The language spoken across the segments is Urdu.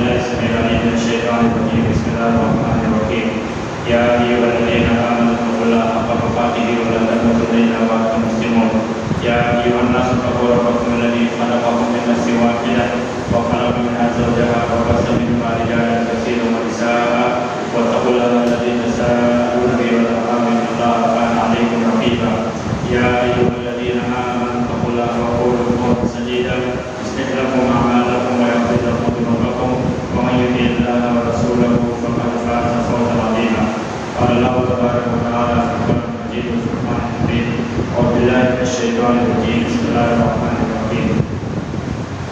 بالله السميع العليم من الشيطان الرجيم بسم الله الرحمن الرحيم يا أيها الذين آمنوا اتقوا الله حق تقاته ولا تموتن إلا وأنتم مسلمون يا أيها الناس اتقوا ربكم الذي خلقكم من نفس واحدة وخلق منها زوجها وبث منهما رجالا كثيرا ونساء واتقوا الله الذي تساءلون به والأرحام إن الله كان عليكم رقيبا يا أيها الذين آمنوا اتقوا الله وقولوا قولا سديدا يصلح لكم أعمالكم ويغفر لكم ذنوبكم ومن يطع الله ورسوله فقد فاز فوزا عظيما قال الله تبارك وتعالى في القرآن المجيد والفرقان الحميد أعوذ بالله من الشيطان الرجيم بسم الله الرحمن الرحيم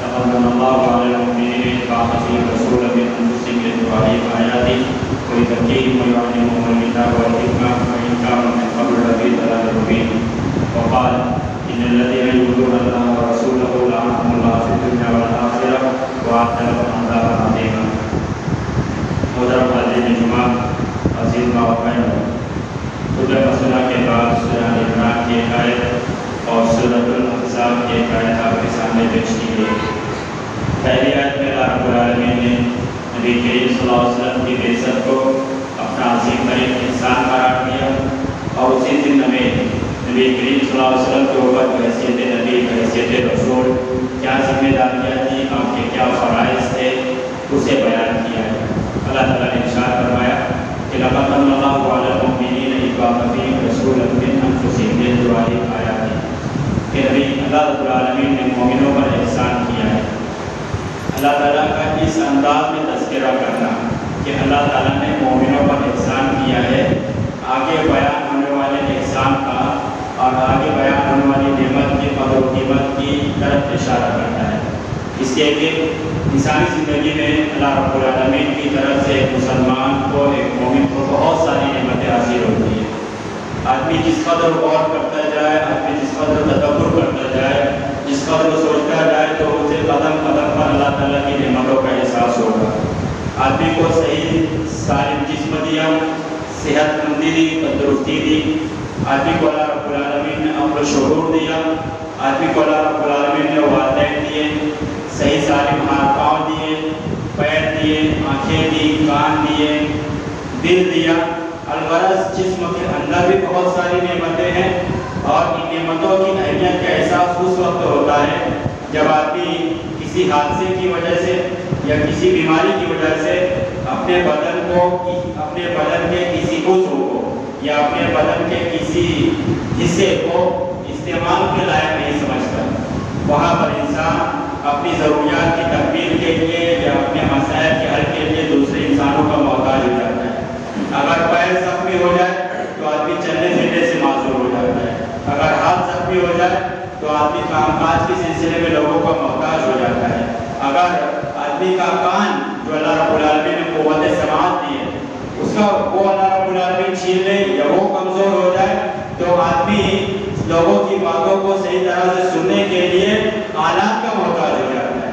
تقدم الله على المؤمنين بعثه رسولا من أنفسهم يتلو عليهم آياته ويزكيهم ويعلمهم الكتاب والحكمة وإن كانوا من قبل لفي ضلال مبين وقال إن الذين يؤذون الله ورسوله لعنهم الله في الدنيا والآخرة وأعد لهم عذابا عظيما. محترم حاضرین جمعہ عزیز ماؤں سورہ مسئلہ کے بعد سورہ آل عمران کی ایک آیت اور سورۃ الاحزاب کی ایک آیت آپ کے سامنے پیش کی گئی. پہلی آیت میں اللہ رب العالمین نے نبی کریم صلی اللہ علیہ وسلم کی بعثت کو اپنا عظیم ترین احسان قرار دیا اور اسی ضمن میں نبی کریم صلی اللہ علیہ وسلم کے اوپر بحیثیت نبی بحیثیت رسول کیا ذمہ داریاں تھیں، آپ کے کیا فرائض تھے، اسے بیان کیا ہے. اللہ تعالیٰ نے ارشاد فرمایا کہ لقد من اللہ علی المؤمنین اذ بعث فیہم رسولا من انفسہم یتلو علیہم آیاتہ، کہ نبی اللہ رب العالمین نے مومنوں پر احسان کیا ہے. اللہ تعالیٰ کا اس انداز میں تذکرہ کرنا کہ اللہ تعالیٰ نے مومنوں پر احسان کیا ہے، آگے بیان ہونے والے احسان کا اور آگے بیان ہونے والی نعمت کی قدر و قیمت کی طرف اشارہ کرتا ہے. اس لیے کہ انسانی زندگی میں اللہ رب العالمین کی طرف سے ایک مسلمان کو، ایک مومن کو بہت ساری نعمتیں حاصل ہوتی ہیں. آدمی جس قدر غور کرتا جائے، آدمی جس قدر تدبر کرتا جائے، جس قدر سوچتا جائے تو اسے قدم قدم پر اللہ تعالیٰ کی نعمتوں کا احساس ہوگا. آدمی کو صحیح سالم جسم دیا، صحت مندی دی، تندرستی دی. آدمی کو اللہ رب العالمین نے عقل و شعور دیا. آدمی کو اللہ رب العالمین نے والدین دیے، صحیح سالم ہاتھ پاؤں دیے، پیر دیے، آنکھیں دی، کان دیے، دل دیا. الغرض جسم کے اندر بھی بہت ساری نعمتیں ہیں اور ان نعمتوں کی اہمیت کا احساس اس وقت ہوتا ہے جب آدمی کسی حادثے کی وجہ سے یا کسی بیماری کی وجہ سے اپنے بدن کو، اپنے بدن کے کسی عضو کو یا اپنے بدن کے کسی حصے کو استعمال کے لائق نہیں سمجھتا. وہاں پر انسان اپنی ضروریات کی تکمیل کے لیے یا اپنے مسائل کے حل کے لیے دوسرے انسانوں کا محتاج ہو جاتا ہے. اگر پیر زخمی ہو جائے تو آدمی چلنے پھرنے سے معذور ہو جاتا ہے. اگر ہاتھ زخمی ہو جائے تو آدمی کام کاج کے سلسلے میں لوگوں کا محتاج ہو جاتا ہے. اگر آدمی کا کان جو اللہ رب العالمین نے قوت سماعت دی ہے اس کا وہ اللہ رب العالمین چھین لے یا وہ کمزور ہو جائے تو آدمی لوگوں کی باتوں کو صحیح طرح سے سننے کے لیے آلات کا محتاج ہو جاتا ہے.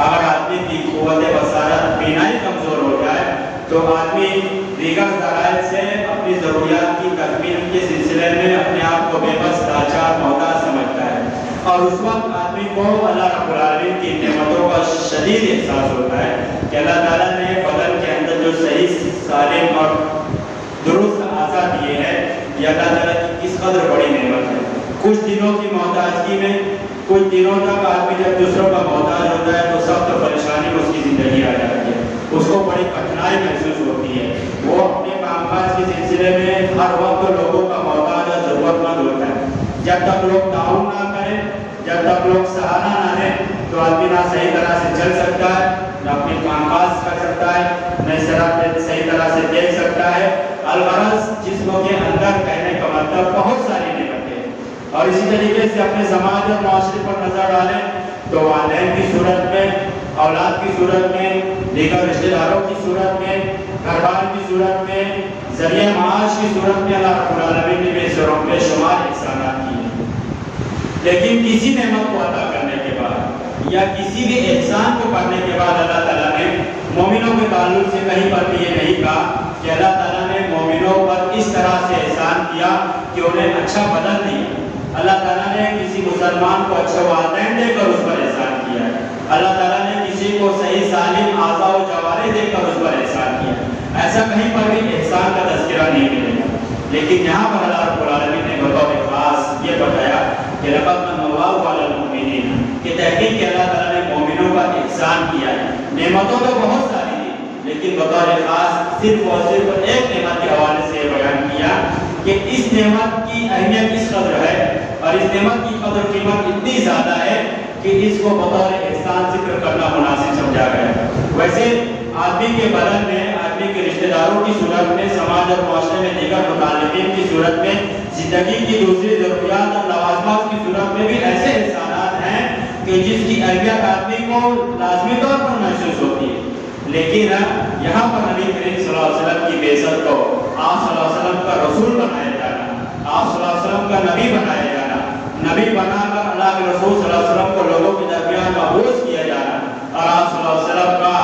اگر آدمی کی قوت بصارت بینائی کمزور ہو جائے تو آدمی دیگر ذرائع سے اپنی ضروریات کی تکمیل کے سلسلے میں اپنے آپ کو بے بس لاچار محتاج سمجھتا ہے. اور اس وقت آدمی کو اللہ رب العالمین کی نعمتوں کا شدید احساس ہوتا ہے کہ اللہ تعالیٰ نے بدن کے اندر جو صحیح سالم اور درست اعضاء دیے ہیں یہ اللہ تعالیٰ کی کس قدر بڑی نعمت ہے. کچھ دنوں کی محتاجگی میں، کچھ دنوں تک آدمی جب دوسروں کا محتاج ہوتا ہے تو سخت پریشانی میں اس کی زندگی آ جاتی ہے، اس کو بڑی کٹھنائی محسوس ہوتی ہے. وہ اپنے کام کاج کے سلسلے میں ہر وقت لوگوں کا محتاج اور ضرورت مند ہوتا ہے. جب تک لوگ تعاون نہ کریں، جب تک لوگ سہارا نہ دیں تو آدمی نہ صحیح طرح سے چل سکتا ہے، نہ اپنے کام کاج کر سکتا ہے، نہ صحیح طرح سے دیکھ سکتا ہے. الغرض جسم کے اندر کہنے کا مطلب بہت ساری نعمتیں ہیں. اور اسی طریقے سے اپنے سماج اور معاشرے پر نظر ڈالیں تو والدین کی صورت میں، اولاد کی صورت میں، دیگر رشتہ داروں کی صورت میں، گھر بار کی صورت میں، ذریعہ معاش کی صورت میں اللہ رب العالمین نے بے شمار احسانات کیے ہیں. لیکن کسی نعمت کو عطا کرنے کے بعد یا کسی بھی احسان کو کرنے کے بعد اللہ تعالیٰ نے مومنوں کے تعلق سے کہیں پر بھی یہ نہیں کہا کہ اللہ تعالیٰ نے مومنوں پر اس طرح سے احسان کیا کہ انہیں اچھا بدن دیا. اللہ تعالیٰ نے کسی مسلمان کو اچھے والدین دے کر اس پر احسان کیا ہے. اللہ تعالیٰ نے کسی کو صحیح سالم اعضاء و دیکھ کر اس پر احسان کیا. ایسا کہیں پر بھی احسان کا تذکرہ نہیں ملے گا. لیکن یہاں پر اللہ رب العالمین نے بطور خاص یہ بتایا کہ لقد من اللہ علی المؤمنین، کہ تحقیق کہ اللہ تعالیٰ نے مومنوں کا احسان کیا ہے. نعمتوں تو بہت ساری تھی، لیکن بطور خاص صرف اور صرف ایک نعمت کے حوالے سے بیان کیا کہ اس نعمت کی اہمیت اس قدر ہے اور اس نعمت کی قدر قیمت اتنی زیادہ ہے کہ اس کو بطور احسان ذکر کرنا مناسب سمجھا گیا. ویسے آدمی کے بدن میں، آدمی کے رشتہ داروں کی صورت میں، سماج اور معاشرے میں دیگر متعلقین کی صورت میں، زندگی کی دوسری ضروریات اور لوازمات کی صورت میں بھی ایسے احسانات ہیں کہ جس کی اہمیت آدمی کو لازمی طور پر محسوس ہوتی ہے. لیکن یہاں پر نبی کریم صلی اللہ علیہ وسلم کی بعثت کو، آپ صلی اللہ علیہ وسلم کا رسول بنایا جانا، آپ صلی اللہ علیہ وسلم کا نبی بنایا جانا، نبی بنا کر اللہ کے رسول صلی اللہ علیہ وسلم کو لوگوں کے درمیان مبعوث کیا جانا اور آپ صلی اللہ علیہ وسلم کا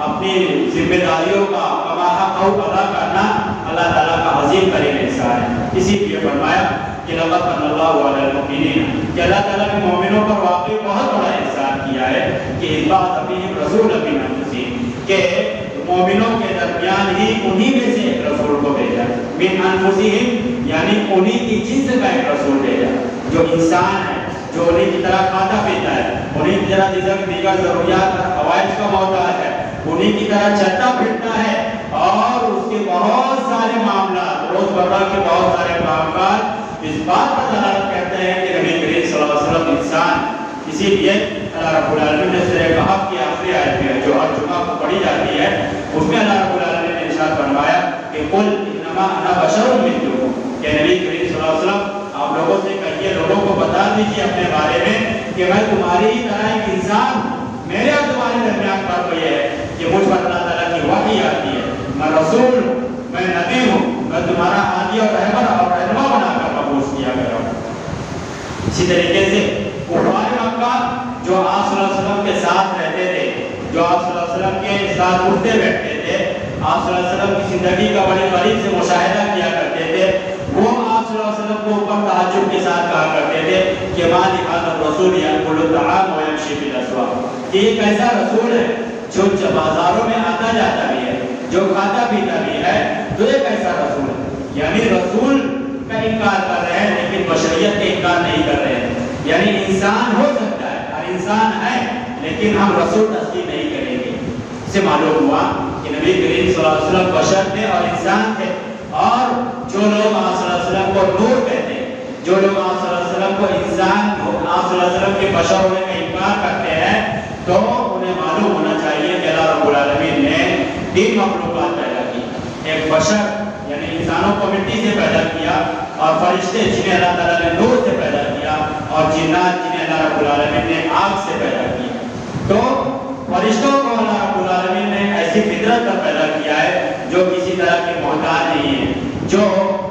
اپنی ذمہ داریوں کا کما حق ادا کرنا اللہ تعالیٰ کا عظیم ترین احسان ہے. اسی لیے فرمایا کہ لقد من اللہ علی المؤمنین، کہ اللہ تعالیٰ نے مومنوں پر واقعی بہت بڑا احسان کیا ہے کہ بعث فیہم رسولا من انفسہم، کہ مومنوں کے درمیان ہی انہی میں سے ایک رسول کو بھیجا. من انفسہم یعنی انہی کی جنس کا ایک رسول بھیجا جو انسان ہے، جو انہی کی طرح کھاتا پیتا ہے، انہی کی طرح دیگر ضروریات اور حوائج کا محتاج ہے، انہی کی طرح چلتا پھرتا ہے اور اس کے بہت سارے معاملات، روزمرہ کے بہت سارے معاملات اس بات پر دلالت کرتے ہیں کہ نبی کریم صلی اللہ علیہ وسلم انسان. اسی لیے اللہ رب العالمین نے سورہ کہف کی آخری آیت میں جو ہر جمعہ کو پڑھی جاتی ہے اس میں اللہ رب العالمین نے ارشاد فرمایا کہ قل انما انا بشر مثلکم، کہ نبی کریم صلی اللہ علیہ وسلم آپ لوگوں سے کہیے، لوگوں کو بتا دیجیے اپنے بارے میں کہ میں تمہاری ہی طرح ایک انسان ہوں. میرے اور تمہارے درمیان فرق یہ ہے کہ مجھ پر اللہ تعالیٰ کی وحی آتی ہے، میں رسول ہوں، میں نبی ہوں، میں تمہارا ہادی اور رہبر اور رہنما بنا کر مبعوث کیا گیا ہوں. اسی طریقے سے کفار مکہ جو آپ صلی اللہ علیہ وسلم کے ساتھ رہتے تھے، جو آپ صلی اللہ علیہ وسلم کے ساتھ اٹھتے بیٹھتے تھے، آپ صلی اللہ علیہ وسلم کی زندگی کا بڑے قریب سے مشاہدہ کیا کرتے تھے، وہ آپ صلی اللہ علیہ وسلم کو اوپر تعجب کے ساتھ کہا کرتے تھے کہ ما لهذا الرسول یاکل الطعام ویمشی فی الاسواق، کہ یہ کیسا رسول ہے جو بازاروں میں آتا جاتا بھی ہے، جو کھاتا پیتا بھی ہے، تو یہ کیسا رسول ہے. یعنی رسول کا انکار کر رہے ہیں لیکن بشریت کا انکار نہیں کر رہے ہیں. یعنی انسان ہو سکتا ہے اور انسان ہے لیکن ہم رسول تسلیم نہیں کریں گے. اس سے معلوم ہوا کہ نبی کریم صلی اللہ علیہ وسلم بشر تھے اور انسان تھے، اور جو لوگ آپ صلی اللہ علیہ وسلم کو نور کہتے ہیں، جو لوگ آپ صلی اللہ علیہ وسلم کو انسان، آپ صلی اللہ علیہ وسلم کے بشر ہونے کا انکار کرتے ہیں، تو انہیں معلوم ہونا چاہیے کہ اللہ رب العالمین نے تین مخلوقات پیدا کی. ایک بشر یعنی انسانوں کو مٹی سے پیدا کیا، اور فرشتے جنہیں اللہ تعالیٰ نے نور سے پیدا کیا، اور جنات جنہیں اللہ رب العالمین نے آگ سے پیدا کیا. تو فرشتوں کو اللہ رب العالمین نے ایسی فطرت پر پیدا کیا ہے جو کسی طرح کے محتاج نہیں ہے، جو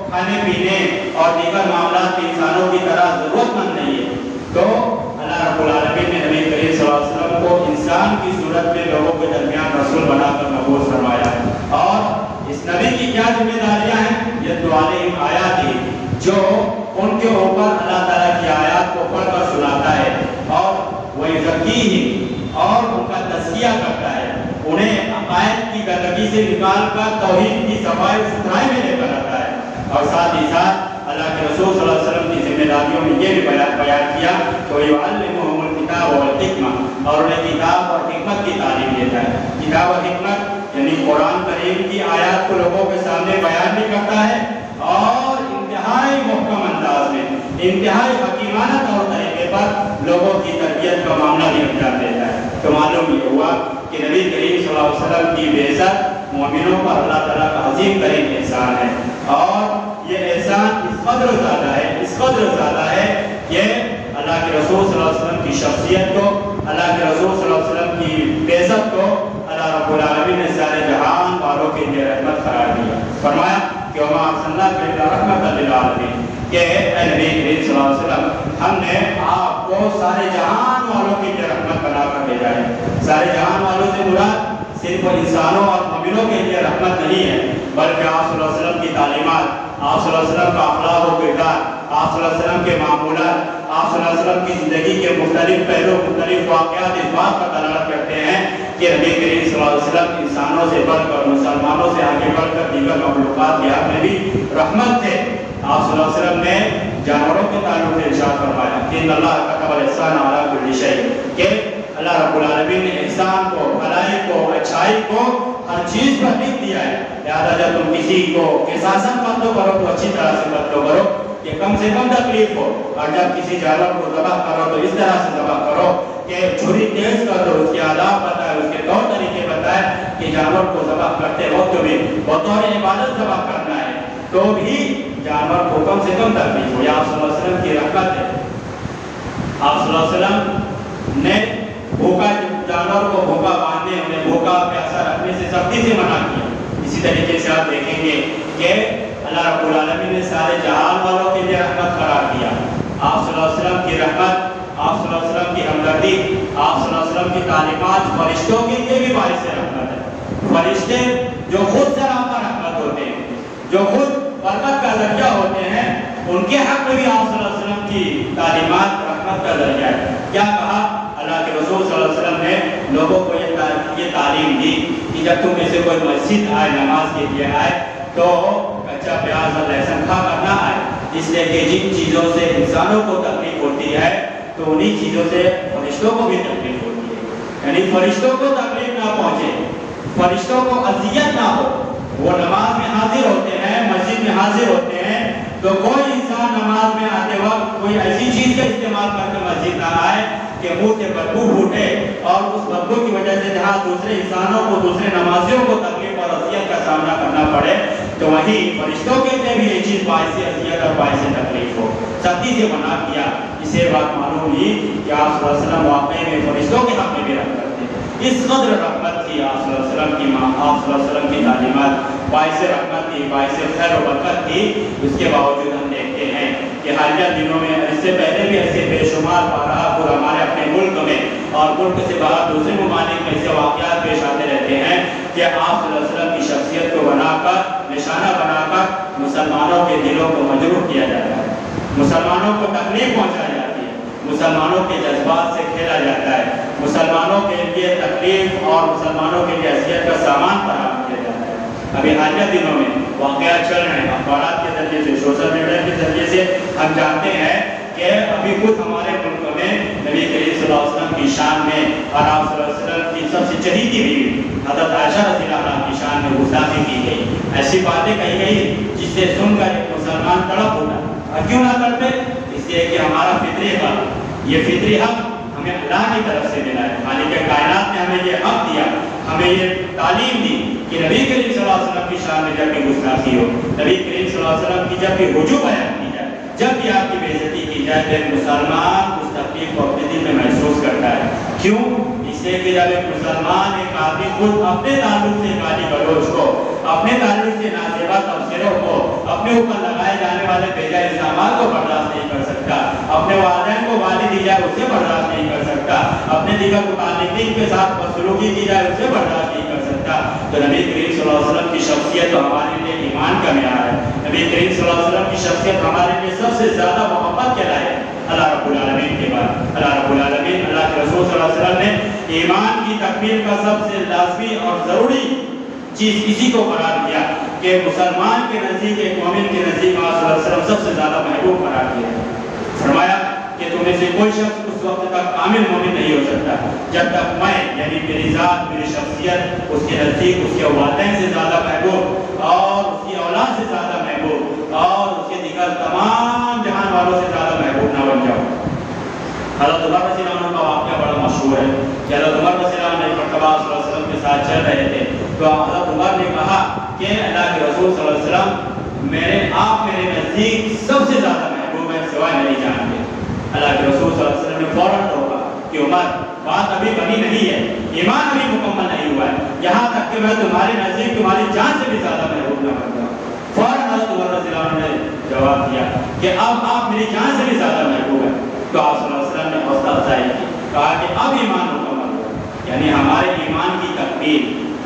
کھانے پینے اور دیگر معاملات کے انسانوں کی طرح ضرورت مند نہیں ہے. تو اللہ رب العالمین نے نبی کریم صلی اللہ علیہ وسلم کو انسان کی صورت میں لوگوں کے درمیان رسول بنا کر مبعوث فرمایا. اور اس نبی کی کیا ذمہ داریاں ہیں؟ یتلو علیہم آیاتہ، جو ان کے اوپر اللہ تعالیٰ کی آیات کو پڑھ کر سناتا ہے، اور وَیُزَکِّیہم، اور ان کا تزکیہ کرتا ہے، انہیں عقائد کی گندگی سے نکال کر توحید کی صفائی ستھرائی میں لے کر آتا ہے. اور ساتھ ہی ساتھ اللہ کے رسول صلی اللہ علیہ وسلم کی ذمہ داریوں میں یہ بھی بیان کیا کہ وَيُعَلِّمُهُمُ الْكِتَابَ وَالْحِکْمَةَ، اور انہیں کتاب اور حکمت کی تعلیم دیتا ہے. کتاب اور حکمت یعنی قرآن کریم کی آیات کو لوگوں کے سامنے بیان بھی کرتا ہے، اور انتہائی محکم انداز میں، انتہائی حکیمانہ طور طریقے پر لوگوں کی تربیت کا معاملہ بھی انجام دیتا ہے. تو معلوم یہ ہوا کہ نبی کریم صلی اللہ علیہ وسلم کی بعثت مومنوں پر اللہ تعالیٰ کا عظیم ترین احسان ہے. اور یہ احسان اس قدر زیادہ ہے، اس قدر زیادہ ہے کہ اللہ کے رسول صلی اللہ علیہ وسلم کی شخصیت کو، اللہ کے رسول صلی اللہ علیہ وسلم کی بعثت کو اللہ رب العالمین نے سارے جہان والوں کے لیے رحمت قرار دیا. فرمایا کہ وما ارسلناک الا رحمۃ للعالمین، کہ اے نبی کریم صلی اللہ علیہ وسلم ہم نے آپ کو سارے جہان والوں کے لیے رحمت بنا کر بھیجا ہے. سارے جہان والوں سے مراد صرف انسانوں اور مومنوں کے لیے رحمت نہیں ہے، بلکہ آپ صلی اللہ علیہ وسلم کی تعلیمات، آپ صلی اللہ علیہ وسلم کا اخلاق و کردار، آپ صلی اللہ علیہ وسلم کے معمولات، آپ صلی اللہ علیہ وسلم کی زندگی کے مختلف پہلو، مختلف واقعات اس بات پر دلالت کرتے ہیں کہ نبی کریم صلی اللہ علیہ وسلم انسانوں انسانوں سے بڑھ کر مسلمانوں سے آگے بڑھ کر دیگر مخلوقات کے حق میں بھی رحمت تھے۔ آپ صلی اللہ علیہ وسلم نے جانوروں کے تعلق سے ارشاد فرمایا کہ ان اللہ کتب الاحسان علی کل شیء، کہ اللہ رب العالمین نے احسان کو، بھلائی کو، اچھائی کو ہر چیز پر لکھ دیا ہے۔ لہٰذا جب تم کسی کو قصاصاً قتل کرو تو اچھی طرح سے قتل کرو کہ کم سے کم تکلیف ہو، اور جب کسی جانور کو ذبح کرو تو اس طرح سے ذبح کرو کہ چھری تیز کر دو، اس کے آداب بتائے، اس کے طور طریقے بتائے کہ جانور کو ذبح کرتے وقت بھی بطور عبادت ذبح کرنا ہے تو بھی جانور کو کم سے کم تکلیف ہو۔ یہ آپ صلی اللہ علیہ وسلم کی رحمت ہے۔ آپ صلی اللہ علیہ وسلم نے بھوکا جانور کو بھوکا باندھنے، انہیں بھوکا پیاسا رکھنے سے سختی سے منع کیا۔ اسی طریقے سے آپ دیکھیں گے کہ اللہ رب العالمین نے سارے جہان والوں کے لیے رحمت قرار دیا۔ آپ صلی اللہ علیہ وسلم کی رحمت، آپ صلی اللہ علیہ وسلم کی ہمدردی، آپ صلی اللہ علیہ وسلم کی تعلیمات فرشتوں کے لیے بھی باعث رحمت ہے۔ فرشتے جو خود سراپا رحمت ہوتے ہیں، جو خود برکت کا ذریعہ ہوتے ہیں، ان کے حق میں بھی آپ صلی اللہ علیہ وسلم کی تعلیمات رحمت کا ذریعہ ہے۔ کیا کہا اللہ کے رسول صلی اللہ علیہ وسلم نے؟ لوگوں کو یہ تعلیم دی کہ جب تم میں سے کوئی مسجد آئے، نماز کے لیے آئے تو کچا پیاز اور لہسن کھا کر نہ آئے، اس لیے کہ جن چیزوں سے انسانوں کو تکلیف ہوتی ہے تو انہی چیزوں سے فرشتوں کو بھی تکلیف ہوتی ہے، یعنی فرشتوں کو تکلیف نہ پہنچے، فرشتوں کو اذیت نہ ہو۔ وہ نماز میں حاضر ہوتے ہیں، مسجد میں حاضر ہوتے ہیں، تو کوئی انسان نماز میں آتے وقت کوئی ایسی چیز کا استعمال کر کے مسجد نہ آئے کہ منہ سے بدبو پھوٹے، اور اس بدبو کی وجہ سے جہاں دوسرے انسانوں کو، دوسرے نمازیوں کو تکلیف اور اذیت کا سامنا کرنا پڑے، تو وہیں فرشتوں کے لیے بھی یہ چیز باعث اذیت اور باعث تکلیف ہو۔ سختی سے منع کیا۔ اسے بات معلوم ہوئی کہ آپ صلی اللہ علیہ وسلم واقعی میں فرشتوں کے حق میں بھی رحمت تھے۔ اس قدر رحمت تھی آپ صلی اللہ علیہ وسلم کی، آپ صلی اللہ علیہ وسلم کی تعلیمات باعث رحمت تھی، باعث خیر و برکت تھی۔ اس کے باوجود ہم دیکھتے ہیں کہ حالیہ دنوں میں، اس سے پہلے بھی ایسے بے شمار بارہا اور ہمارے اپنے ملک میں اور ملک سے باہر دوسرے ممالک میں ایسے واقعات پیش آتے رہتے ہیں کہ آپ صلی اللہ علیہ وسلم کی شخصیت کو بنا کر، نشانہ بنا کر مسلمانوں کے دلوں کو مجروح کیا جاتا ہے، مسلمانوں کو تکلیف پہنچائی جاتی ہے، مسلمانوں کے جذبات سے کھیلا جاتا ہے، مسلمانوں کے لیے تکلیف اور مسلمانوں کے لیے اذیت کا سامان فراہم کیا جاتا ہے۔ ابھی حالیہ دنوں میں واقعات چل رہے ہیں، اخبارات کے ذریعے سے، سوشل میڈیا کے ذریعے سے ہم جانتے ہیں کہ ابھی خود ہمارے ملک میں نبی کریم صلی اللہ علیہ وسلم کی شان میں اور آپ صلی اللہ علیہ وسلم کی سب سے چہیتی بیوی حضرت عائشہ رضی اللہ عنہا کی شان میں گستاخی کی گئی، ایسی باتیں کہی گئی جس سے سن کر ایک مسلمان تڑپ ہوتا ہے۔ اور کیوں نہ تڑپے؟ اس لیے کہ ہمارا فطری حق، یہ فطری حق ہمیں اللہ کی طرف سے ملا ہے۔ مالک کائنات نے ہمیں یہ حق دیا، ہمیں یہ تعلیم دی کہ نبی کریم صلی اللہ علیہ وسلم کی شان میں جب بھی گستاخی ہو، نبی کریم صلی اللہ علیہ وسلم کی جب بھی رجوع بیان کی جائے، جب بھی آپ کی بے عزتی کی جائے، تو ایک مسلمان اس تکلیف کو اپنے دل میں محسوس کرتا ہے۔ کیوں؟ اس لیے کہ جب ایک مسلمان، ایک آدمی خود اپنے تعلق سے گالی گلوچ کو، اپنے تعلق سے نازیبا تبصروں کو، اپنے اوپر لگائے جانے والے بیجا الزامات کو برداشت نہیں کر سکتا، اپنے والدین کو گالی دی جائے اسے برداشت نہیں کر سکتا، اپنے دیگر متعلقین کے ساتھ بدسلوکی کی جائے اسے برداشت نہیں کر سکتا، تو نبی کریم صلی اللہ علیہ وسلم کی شخصیت تو ہمارے لیے ایمان کا معیار ہے۔ نبی کریم صلی اللہ علیہ وسلم کی شخصیت ہمارے لیے سب سے زیادہ محبت کے لائق ہے اللہ رب العالمین کے بعد۔ اللہ رب العالمین، اللہ کے رسول صلی اللہ علیہ وسلم نے ایمان کی تکمیل کا سب سے لازمی اور ضروری چیز اسی کو قرار دیا کہ مسلمان کے نزدیک، ایک مومن کے نزدیک آپ صلی اللہ علیہ وسلم سب سے زیادہ محبوب قرار دیا۔ فرمایا کہ تم میں سے کوئی شخص اس وقت تک کامل مومن نہیں ہو سکتا جب تک میں، یعنی میری ذات، میری شخصیت اس کے نزدیک اس کے والدین سے زیادہ محبوب اور اس کی اولاد سے زیادہ محبوب اور اس کے دیگر تمام جہان والوں سے زیادہ محبوب نہ بن جاؤں۔ حضرت عمر رضی اللہ عنہ کا واقعہ بڑا مشہور ہے کہ حضرت عمر رضی اللہ عنہ ایک مرتبہ صلی اللہ علیہ وسلم کے ساتھ چل رہے تھے تو حضرت عمر نے کہا کہ اللہ کے رسول صلی اللہ علیہ وسلم، آپ میرے نزدیک سب سے زیادہ محبوب ہیں سوائے میری جان کے۔ اللہ کے رسول صلی اللہ علیہ وسلم نے فوراً روکا کہ عمر، بات ابھی بنی نہیں ہے، ایمان ابھی مکمل نہیں ہوا ہے، یہاں تک کہ میں تمہارے نزدیک تمہاری جان سے بھی زیادہ محبوب نہ بن جاؤں۔ فوراً حضرت عمر رضی اللہ عنہ نے جواب دیا کہ اب آپ میری جان سے بھی زیادہ محبوب ہیں۔ تو آپ صلی اللہ علیہ وسلم نے حوصلہ افزائی کی، کہا کہ اب ایمان مکمل ہو، یعنی ہمارے ایمان کی تکمیل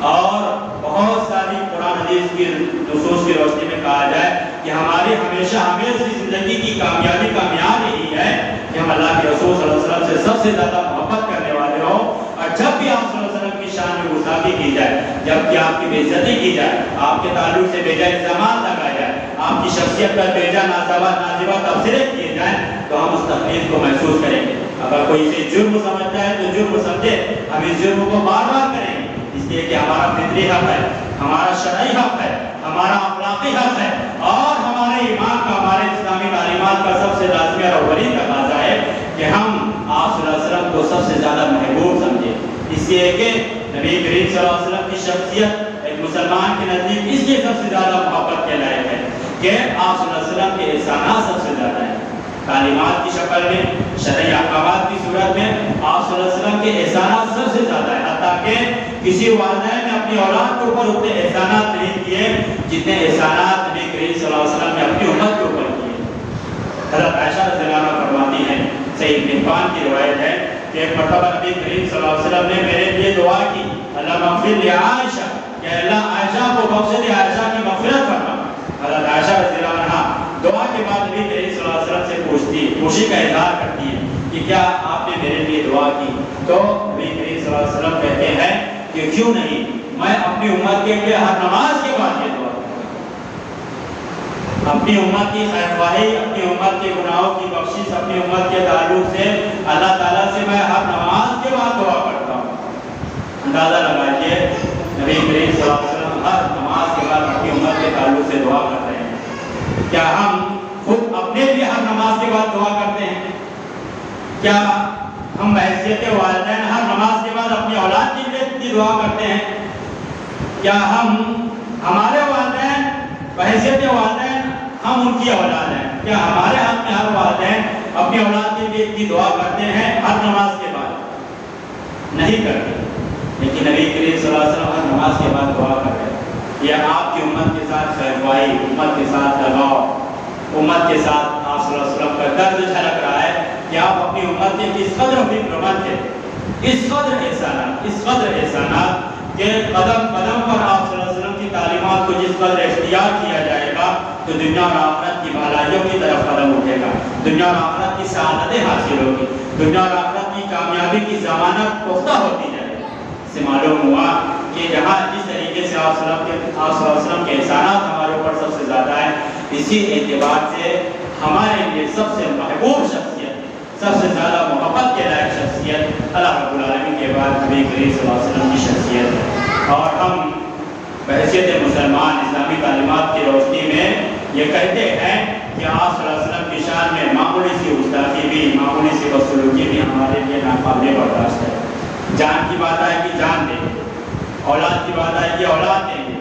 اور بہت ساری قرآن حدیث کی نصوص کی روشنی میں کہا جائے کہ ہماری ہمیشہ ہمیشہ زندگی کی کامیابی کا معیار یہی ہے کہ ہم اللہ کے رسول صلی اللہ علیہ وسلم سے سب سے زیادہ محبت کرنے والے ہوں، اور جب بھی آپ صلی اللہ علیہ وسلم کی شان شان میں گستاخی کی جائے، جبکہ آپ کی بے عزتی کی جائے، آپ کے تعلق سے بے جا الزامات لگائے جائے، آپ کی شخصیت پر بے جا نازیبہ تبصرے کیے جائیں، تو ہم اس تکلیف کو محسوس کریں گے۔ اگر کوئی اسے جرم سمجھتا ہے تو جرم سمجھے، ہم اس جرم کو بار بار کریں گے، اس لیے کہ ہمارا فطری حق ہے، ہمارا شرعی حق ہے، ہمارا اخلاقی حق ہے، اور ہمارے ایمان کا، ہمارے اسلامی تعلیمات کا سب سے لازمی اور اولین تقاضا ہے کہ ہم آپ صلی اللہ علیہ وسلم کو سب سے زیادہ محبوب سمجھیں۔ اس لیے کہ نبی کریم صلی اللہ علیہ وسلم کی شخصیت ایک مسلمان کے نزدیک اس لیے سب سے زیادہ محبت کے لائق ہے کہ آپ صلی اللہ علیہ وسلم کے احسانات سب سے زیادہ ہیں، تعلیمات کی شکل میں، شرعی احکامات کی صورت میں آپ صلی اللہ علیہ وسلم کے احسانات سب سے زیادہ ہیں، حتیٰ کہ کسی والدین نے اپنی اولاد کے اوپر اتنے احسانات نہیں کیے جتنے احسانات نبی کریم صلی اللہ علیہ وسلم نے اپنی امت کے اوپر کیے۔ حضرت عائشہ رضی اللہ عنہا فرماتی ہیں، صحیح ابن حبان کی روایت ہے کہ ایک مرتبہ نبی کریم صلی اللہ علیہ وسلم نے میرے لیے دعا کی، اللہ مغفر لی عائشہ، کہ اللہ عائشہ کو بخش دے، عائشہ کی مغفرت فرما۔ حضرت عائشہ رضی اللہ عنہا دعا کے بعد نبی کریم صلی اللہ علیہ وسلم سے پوچھتی ہے، خوشی کا اظہار کرتی ہے کہ کیا آپ نے میرے لیے دعا کی؟ تو نبی کریم صلی اللہ علیہ وسلم کہتے ہیں کہ کیوں نہیں، میں اپنی امت کے لیے ہر نماز کے بعد یہ دعا کرتا ہوں، اپنی امت کی خیر خواہی، اپنی امت کے گناہوں کی بخشش، اپنی امت کے تعلق سے اللہ تعالیٰ سے میں ہر نماز کے بعد دعا کرتا ہوں۔ اندازہ لگائیے نبی کریم صلی اللہ علیہ وسلم ہر نماز کے بعد اپنی امت کے تعلق سے دعا کر رہے ہیں۔ کیا ہم خود اپنے لیے ہر نماز کے بعد دعا کرتے ہیں؟ کیا ہم بحیثیت والدین ہر نماز کے بعد اپنی اولاد کے لیے دعا کرتے ہیں؟ کیا ہمارے والدین بحیثیت والدین ہم ان کی اولاد ہیں، کیا ہمارے حق میں ہر والدین اپنی اولاد کے لیے اتنی دعا کرتے ہیں ہر نماز کے بعد؟ نہیں کرتے، لیکن نبی کریم صلی اللہ علیہ وسلم ہر نماز کے بعد دعا کر رہے ہیں۔ یہ آپ کی امت کے ساتھ خیر خواہی، امت کے ساتھ لگاؤ، امت کے ساتھ آپ صلی اللہ علیہ وسلم کا درد جھلک رہا ہے کہ آپ اپنی امت کے کس قدر فکر مند تھے، اس قدر احسانات کہ قدم قدم پر آپ صلی اللہ علیہ وسلم کی تعلیمات کو جس قدر اختیار کیا جائے گا تو دنیا اور آخرت کی بھلائیوں کی طرف قدم اٹھے گا، دنیا اور آخرت کی سعادتیں حاصل ہوگی، دنیا اور آخرت کی کامیابی کی ضمانت پختہ ہوتی جائے گی۔ اس سے معلوم ہوا کہ جہاں جس طریقے سے آپ صلی اللہ علیہ وسلم کے احسانات ہمارے اوپر سب سے زیادہ ہیں، اسی اعتبار سے ہمارے لیے سب سے محبوب شخصیت، سب سے زیادہ محبت کے لائق شخصیت اللہ رب العالمین کے بعد نبی کریم صلی اللہ علیہ وسلم کی شخصیت ہے۔ اور ہم بحیثیت مسلمان اسلامی تعلیمات کی روشنی میں یہ کہتے ہیں کہ آپ صلی اللہ علیہ وسلم کی شان میں معمولی سی گستاخی بھی، معمولی سی بدسلوکی بھی ہمارے لیے ناقابل برداشت ہے۔ جان کی بات آئے کہ جان دیں گے، اولاد کی بات آئے کہ اولاد دیں گے،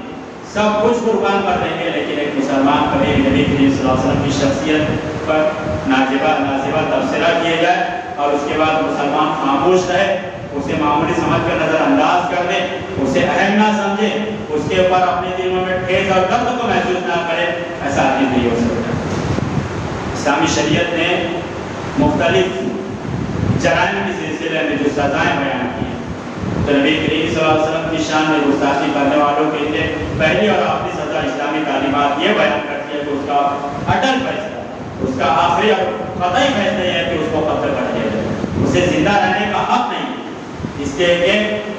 سب کچھ قربان کر دیں گے، لیکن ایک مسلمان کبھی نبی کریم صلی اللہ علیہ وسلم کی شخصیت پر نازیبہ تبصرہ کیا جائے اور اس کے بعد مسلمان خاموش رہے، اسے معمولی سمجھ کر نظر انداز کر دے، اسے اہم نہ سمجھے، اس کے اوپر اپنے دلوں میں ٹھیس اور درد کو محسوس نہ کرے، ایسا آدمی نہیں ہو سکتا۔ اسلامی شریعت نے مختلف جرائم کے سلسلے میں جو سزائیں بیان کی ہیں، تو نبی کریم صلی اللہ علیہ وسلم کی شان میں گستاخی کرنے والوں کے لیے پہلی اور آخری سزا اسلامی تعلیمات یہ بیان کرتی ہے کہ اس کا اٹل فیصلہ، اس کا آخری اور قطعی فیصلہ یہ ہے کہ اس کو قتل کر دیا جائے، اسے زندہ رہنے کا حق نہیں، اس لیے کہ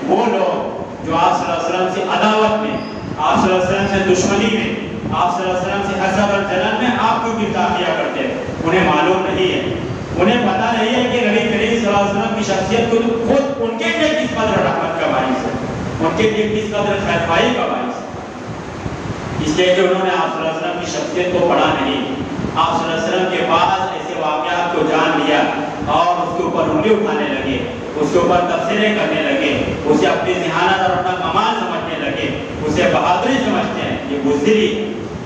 وہ لوگ جو آپ صلی اللہ علیہ وسلم سے عداوت میں، آپ صلی اللہ علیہ وسلم سے دشمنی میں، آپ صلی اللہ علیہ وسلم سے حسد اور جلن میں آپ کو گرفتار کیا کرتے ہیں، انہیں معلوم نہیں ہے، انہیں پتہ نہیں ہے کہ نبی کریم صلی اللہ علیہ وسلم کی شخصیت خود ان کے لیے کس قدر رحمت کا باعث ہے، ان کے لیے کس قدر خیر خواہی کا باعث ہے، اس لیے کہ انہوں نے آپ صلی اللہ علیہ وسلم کی شخصیت کو پڑھا نہیں، آپ صلی اللہ علیہ وسلم کے بعد ایسے واقعات کو جان لیا اور اس کے اوپر انگلی اٹھانے لگے، اس کے اوپر تبصرے کرنے لگے، اسے اپنی ذہانت اور اپنا کمال سمجھنے لگے، اسے بہادری سمجھتے ہیں، یہ بزدلی،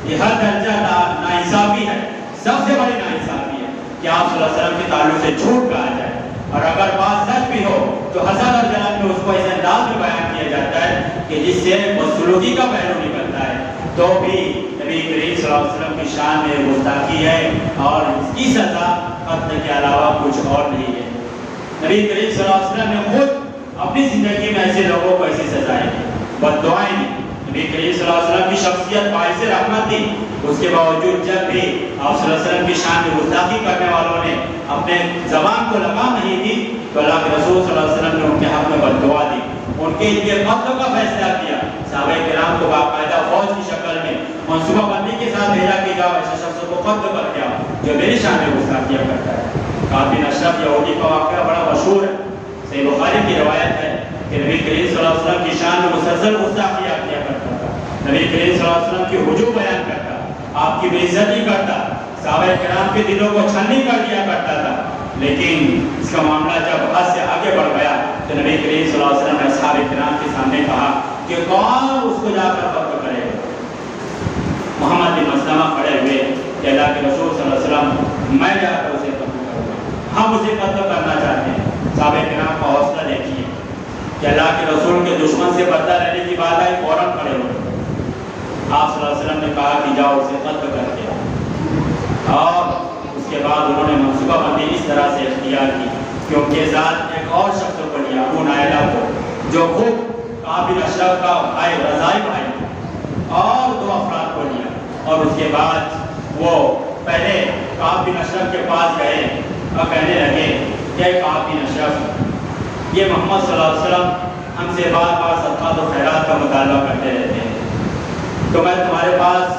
یہ ہر درجہ ناانصافی ہے، سب سے بڑی ناانصافی ہے کہ آپ صلی اللہ علیہ وسلم کے تعلق سے جھوٹ کہا جائے، اور اگر بات سچ بھی ہو تو حسد اور جلن میں اس کو اس انداز میں بیان کیا جاتا ہے کہ جس سے بدسلوکی کا پہلو نکلتا ہے، تو بھی نبی کریم صلی اللہ علیہ وسلم کی شان میں گستاخی ہے اور اس کی سزا قتل کے علاوہ کچھ اور نہیں ہے۔ نبی کریم صلی اللہ علیہ وسلم نے خود اپنی زندگی میں ایسے لوگوں کو ایسی سزائیں دی، بد دعائیں دی۔ نبی کریم صلی اللہ علیہ وسلم کی شخصیت باعث رحمت تھی، اس کے باوجود جب بھی آپ صلی اللہ علیہ وسلم کی شان میں گستاخی کرنے والوں نے اپنے زبان کو لگام نہیں دی تو اللہ کے رسول صلی اللہ علیہ وسلم نے ان کے حق میں بد دعا دی، ان کے اتنے قتل کا فیصلہ کیا، صحابہ کرام کو باقاعدہ فوج کی شکل میں منصوبہ بندی کے ساتھ بھیجا کہ جاؤ ایسے شخص کو قتل کر کے آؤ جو میری شان میں گستاخیاں کرتا ہے۔ کعب بن اشرف یہودی کا واقعہ بڑا مشہور ہے، صحیح بخاری کی روایت ہے کہ نبی کریم صلی اللہ علیہ وسلم کی شان میں مسلسل گستاخیاں کیا کرتا تھا، نبی کریم صلی اللہ علیہ وسلم کی حجوم بیان کرتا، آپ کی بے عزتی کرتا، صحابہ کرام کے دلوں کو چھلنی کر دیا کرتا تھا۔ لیکن اس کا معاملہ جب حد سے آگے بڑھ گیا تو نبی کریم صلی اللہ علیہ وسلم نے صحابہ کرام کے سامنے کہا کہ کون اس کو جا کر قتل کرے گا؟ محمد بن مسلمہ کھڑے ہوئے کہ اللہ کے رسول صلی اللہ علیہ وسلم میں جا کر اسے قتل کروں گا، ہم اسے قتل کرنا چاہتے ہیں۔ صحابہ کرام کا حوصلہ دیکھیے کہ اللہ کے رسول کے دشمن سے بدلہ لینے کی بات آئی، فوراً کھڑے ہوئے۔ آپ صلی اللہ علیہ وسلم نے کہا کہ جاؤ اسے قتل کر کے آؤ، اور اس کے بعد انہوں نے منصوبہ بندی اس طرح سے اختیار کی کہ ان کے ساتھ ایک اور شخص کو لیا، ابو نائلہ کو، جو خود کعب بن اشرف کا بھائی رضائی بھائی، اور 2 افراد کو لیا، اور اس کے بعد وہ پہلے کعب بن اشرف کے پاس گئے اور کہنے لگے کہ کعب بن اشرف، یہ محمد صلی اللہ علیہ وسلم ہم سے بار بار صدقات و خیرات کا مطالبہ کرتے رہتے ہیں، تو میں تمہارے پاس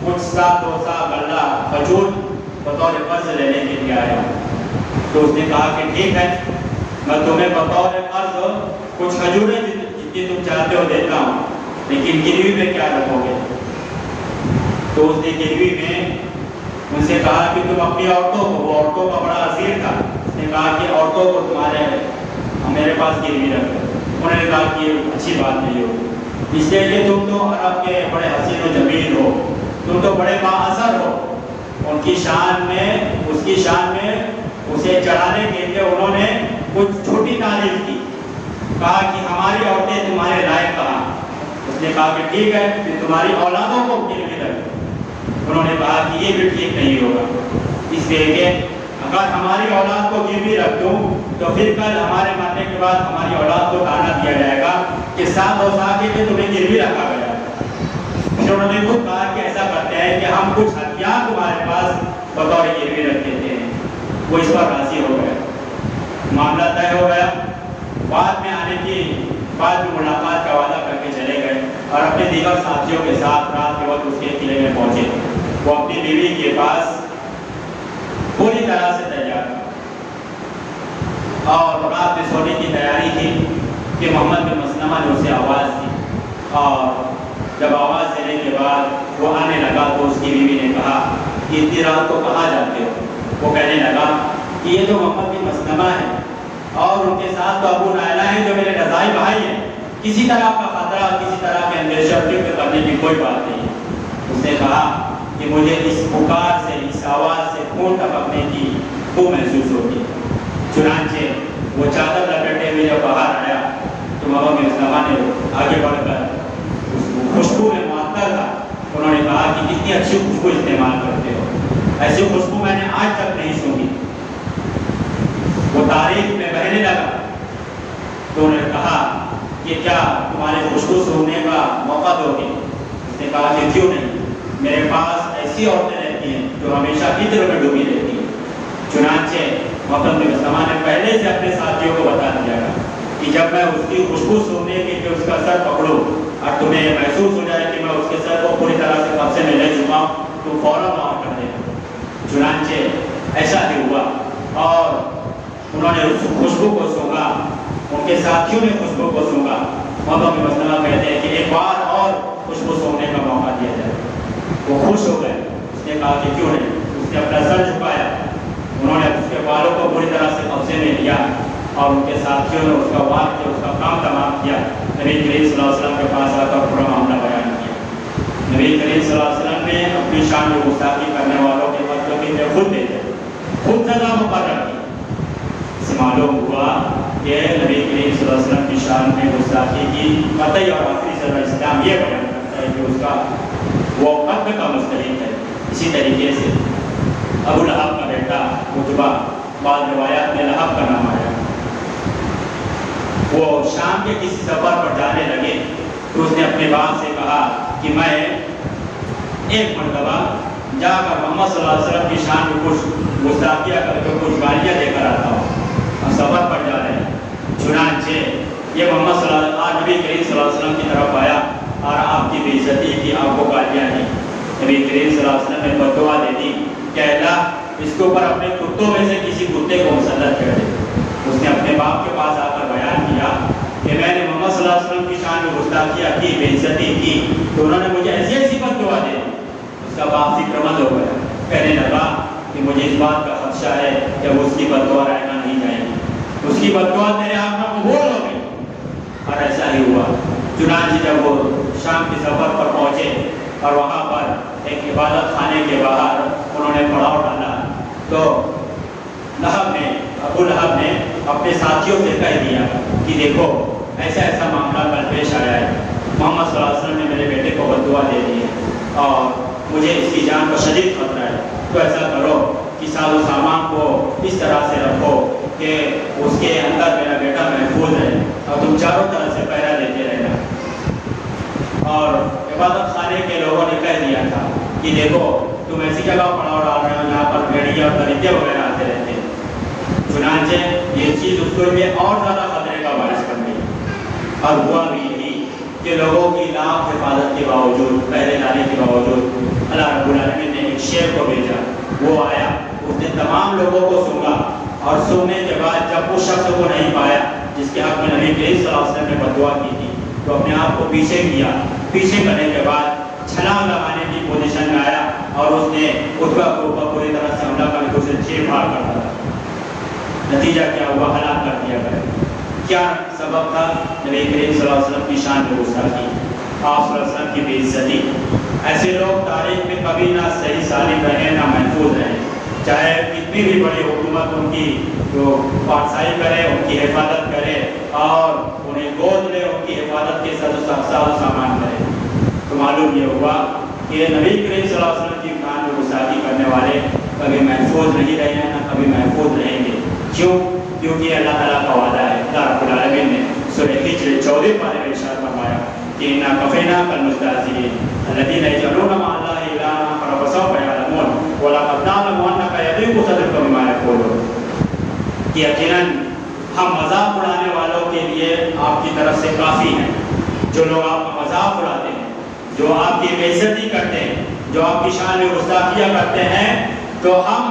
کچھ سا 2 سا غلہ کھجور بطور قرض لینے کے لیے آیا ہوں۔ تو اس نے کہا کہ ٹھیک ہے، میں تمہیں بطور قرض کچھ کھجوریں جتنی تم چاہتے ہو دیتا ہوں، لیکن گروی میں کیا رکھو گے؟ تو اس نے گروی میں ان سے کہا کہ تم اپنی عورتوں کو، وہ عورتوں کا بڑا اسیر تھا، اس نے کہا کہ عورتوں کو تمہارے میرے پاس گروی رکھو۔ انہوں نے کہا کہ یہ اچھی بات نہیں ہوگی، اس لیے کہ تم تو عرب کے بڑے حسین و جمیل ہو، تم تو بڑے با اثر ہو۔ ان کی شان میں، اس کی شان میں اسے چڑھانے کے لیے انہوں نے کچھ چھوٹی تعریف کی، کہا کہ ہماری عورتیں تمہارے لائق کہاں؟ اس نے کہا کہ ٹھیک ہے کہ تمہاری اولادوں کو گروی رکھو۔ انہوں نے کہا کہ یہ بھی ٹھیک نہیں ہوگا، اس لیے کہ اگر ہماری اولاد کو گروی رکھ دوں تو پھر کل ہمارے مرنے کے بعد ہماری اولاد کو تانا دیا جائے گا کہ 7 اوساق کے تمہیں گروی رکھا گیا۔ پھر انہوں نے خود کہا کہ ایسا کرتے ہیں کہ ہم کچھ ہتھیار تمہارے پاس بطور گروی رکھ دیتے ہیں۔ وہ اس پر راضی ہو گئے، معاملہ طے ہو گیا۔ بعد میں آنے کی بعد میں ملاقات کا وعدہ کر کے چلے گئے اور اپنے دیگر ساتھیوں کے ساتھ رات کے وقت اس کے قلعے میں پہنچے۔ وہ اپنی بیوی کے پاس پوری طرح سے تیار اور رات میں سونے کی تیاری تھی کہ محمد بن مسلمہ نے اسے آواز دی، اور جب آواز دینے کے بعد وہ آنے لگا تو اس کی بیوی نے کہا کہ اتنی رات کو کہاں جاتے ہو؟ وہ کہنے لگا کہ یہ تو محمد بن مسلمہ ہے اور ان کے ساتھ تو ابو نائلہ ہیں جو میرے رضائی بھائی ہیں، کسی طرح کا خطرہ، کسی طرح کے اندیشہ فکر کرنے کی کوئی بات نہیں ہے۔ اس نے کہا کہ مجھے اس پکار سے، اس آواز سے خون ٹپکنے کی خوب محسوس ہوتی ہے۔ چنانچہ وہ چادر لپیٹے ہوئے جب باہر آیا تو محمد بن مسلمہ نے آگے بڑھ کر اس خوشبو میں معطر تھا، انہوں نے کہا کہ کتنی اچھی خوشبو استعمال کرتے ہو، ایسی خوشبو میں نے آج تک نہیں سنی۔ وہ تعریف میں بہنے لگا تو انہوں نے کہا کہ کیا تمہارے خوشبو سننے کا موقع دو گے؟ اس نے کہا کہ کیوں نہیں، میرے پاس ایسی عورتیں رہتی ہیں جو ہمیشہ فکر میں ڈوبی رہتی ہیں۔ چنانچہ محمد بن مسلمہ نے پہلے سے اپنے ساتھیوں کو بتا دیا کہ جب میں اس کی خوشبو سننے کے لیے اس کا سر پکڑوں اور تمہیں محسوس ہو جائے کہ میں اس کے سر کو پوری طرح سے قبضے میں لے چکا ہوں تو فوراً معاف کر دیں۔ چنانچہ ایسا ہی ہوا اور انہوں نے اس خوشبو کو سونگا، ان کے ساتھیوں نے خوشبو کو سونگا۔ محمد بن مسلمہ کہتے ہیں کہ ایک بار اور خوشبو سونگنے کا موقع دیا جائے۔ وہ خوش ہو گئے، اس نے کہا کہ کیوں نہیں۔ اس نے اپنا سر جھکایا، انہوں نے اس کے بالوں کو پوری طرح سے قبضے میں لیا اور ان کے ساتھیوں نے اس کا وار کیا، اس کا کام تمام کیا۔ نبی کریم صلی اللہ علیہ وسلم کے پاس آ کر پورا معاملہ بیان کیا۔ نبی کریم صلی اللہ علیہ وسلم نے اپنی شان میں گستاخی کرنے والوں کے قتل کے لیے خود دیتے، خود سزا مقرر کی۔ اس سے معلوم ہوا کہ نبی کریم صلی اللہ علیہ وسلم کی شان میں گستاخی کی قطعی اور آخری سزا اسلام یہ بیان کرتا ہے کہ اس کا وہ قتل کا مستحق ہے۔ اسی طریقے سے ابو لہب کا بیٹا عتبہ، بعض روایات میں لہب کا نام آیا، وہ شام کے کسی سفر پر جانے لگے تو اس نے اپنے باپ سے کہا کہ میں ایک مرتبہ جا کر محمد صلی اللہ علیہ وسلم کی شان میں کچھ گستاخیاں کر کے کچھ گالیاں دے کر آتا ہوں، ہم سفر پر جا رہے ہیں۔ چنانچہ یہ محمد صلی اللہ علیہ وسلم نبی کریم صلی اللہ علیہ وسلم کی طرف آیا اور آپ کی بے عزتی کی، آپ کو گالیاں دی. نبی کریم صلی اللہ علیہ وسلم نے بد دعا دے دی کہ اللہ اس کے اوپر اپنے کتوں میں سے کسی کتے کو مسلط کر دے. اس نے اپنے باپ کے پاس آ کر بیان کیا کہ میں نے محمد صلی اللہ علیہ وسلم کی شان میں گستاخیاں کی، بے عزتی کی، تو انہوں نے مجھے ایسی ایسی بد دعا دے دی. اس کا باپ فکر مند ہو گیا، کہنے لگا کہ مجھے اس بات کا خدشہ ہے کہ وہ اس کی بد دعا رہنا نہیں جائے گی، اس کی بد دعا تیرے ہاتھ میں قبول ہو گئی. اور ایسا ہی ہوا. چنانچہ جب وہ شام کے سفر پر پہنچے اور وہاں پر ایک عبادت خانے کے باہر انہوں نے پڑاؤ ڈالا تو ابو لہب نے اپنے ساتھیوں سے کہہ دیا کہ دیکھو ایسا ایسا معاملہ کل پیش آیا ہے، محمد صلی اللہ علیہ وسلم نے میرے بیٹے کو بد دعا دے دی ہے اور مجھے اس کی جان کا شدید خطرہ ہے. تو ایسا کرو کہ ساز و سامان کو اس طرح سے رکھو کہ اس کے اندر میرا بیٹا محفوظ ہے اور تم چاروں طرح سے پہرا دیتے رہنا. اور عبادت خانے کے لوگوں نے کہہ دیا تھا کہ دیکھو تم ایسی جگہ پڑاؤ ڈال رہے ہو جہاں پر بھیڑیا اور درندے وغیرہ آتے رہتے ہیں. چنانچہ یہ چیز اس کو لیے اور زیادہ خطرے کا باعث بن گئی. اور ہوا بھی یہی کہ لوگوں کی لاکھ حفاظت کے باوجود، پہرے ڈالنے کے باوجود اللہ رب العالمین نے ایک شیر کو بھیجا. وہ آیا، اس نے تمام لوگوں کو سونگا اور سونگنے کے بعد جب اس شخص کو نہیں پایا جس کے حق میں نبی کریم صلی اللہ علیہ وسلم نے بد دعا کی تھی تو اپنے آپ کو پیچھے کیا. پیچھے کرنے کے بعد چھلانگ لگانے کی پوزیشن میں آیا اور اس نے عتبہ کے اوپر پوری طرح سے حملہ کر کے اسے چیر پھاڑ کرتا تھا. نتیجہ کیا ہوا؟ ہلاک کر دیا گیا. کیا سبب تھا؟ نبی کریم صلی اللہ علیہ وسلم کی شان میں گستاخی، آپ صلی اللہ علیہ وسلم کی بے عزتی. ایسے لوگ تاریخ میں کبھی نہ صحیح سالم رہے نہ محفوظ رہے، چاہے کتنی بھی بڑی حکومت ان کی جو پاسائی کرے، ان کی حفاظت کرے اور انہیں گود لے، ان کی حفاظت کے ساز و سامان کرے. تو معلوم یہ ہوا کہ نبی کریم صلی اللہ علیہ وسلم کی شان میں گستاخی کرنے والے کبھی محفوظ نہیں رہے ہیں نہ کبھی محفوظ رہیں گے. کیوں؟ کیونکہ اللہ تعالیٰ کا وعدہ ہے. اللہ رب العالمین نے سورہ ہجر 14 پارے میں ارشاد فرمایا کہ اِنَّا كَفَيْنَاكَ الْمُسْتَهْزِئِينَ الَّذِينَ يَجْعَلُونَ مَعَ اللَّهِ إِلَٰهًا آخَرَ فَسَوْفَ يَعْلَمُونَ وَلَقَدْ نَعْلَمُ أَنَّكَ يَضِيقُ صَدْرُكَ بِمَا يَقُولُونَ. کہ یقیناً ہم مذاق اڑانے والوں کے لیے آپ کی طرف سے کافی ہیں. جو لوگ آپ کا مذاق اڑاتے ہیں، جو آپ کی بے عزتی کرتے ہیں، جو آپ کی شان میں گستاخیاں کرتے ہیں، تو ہم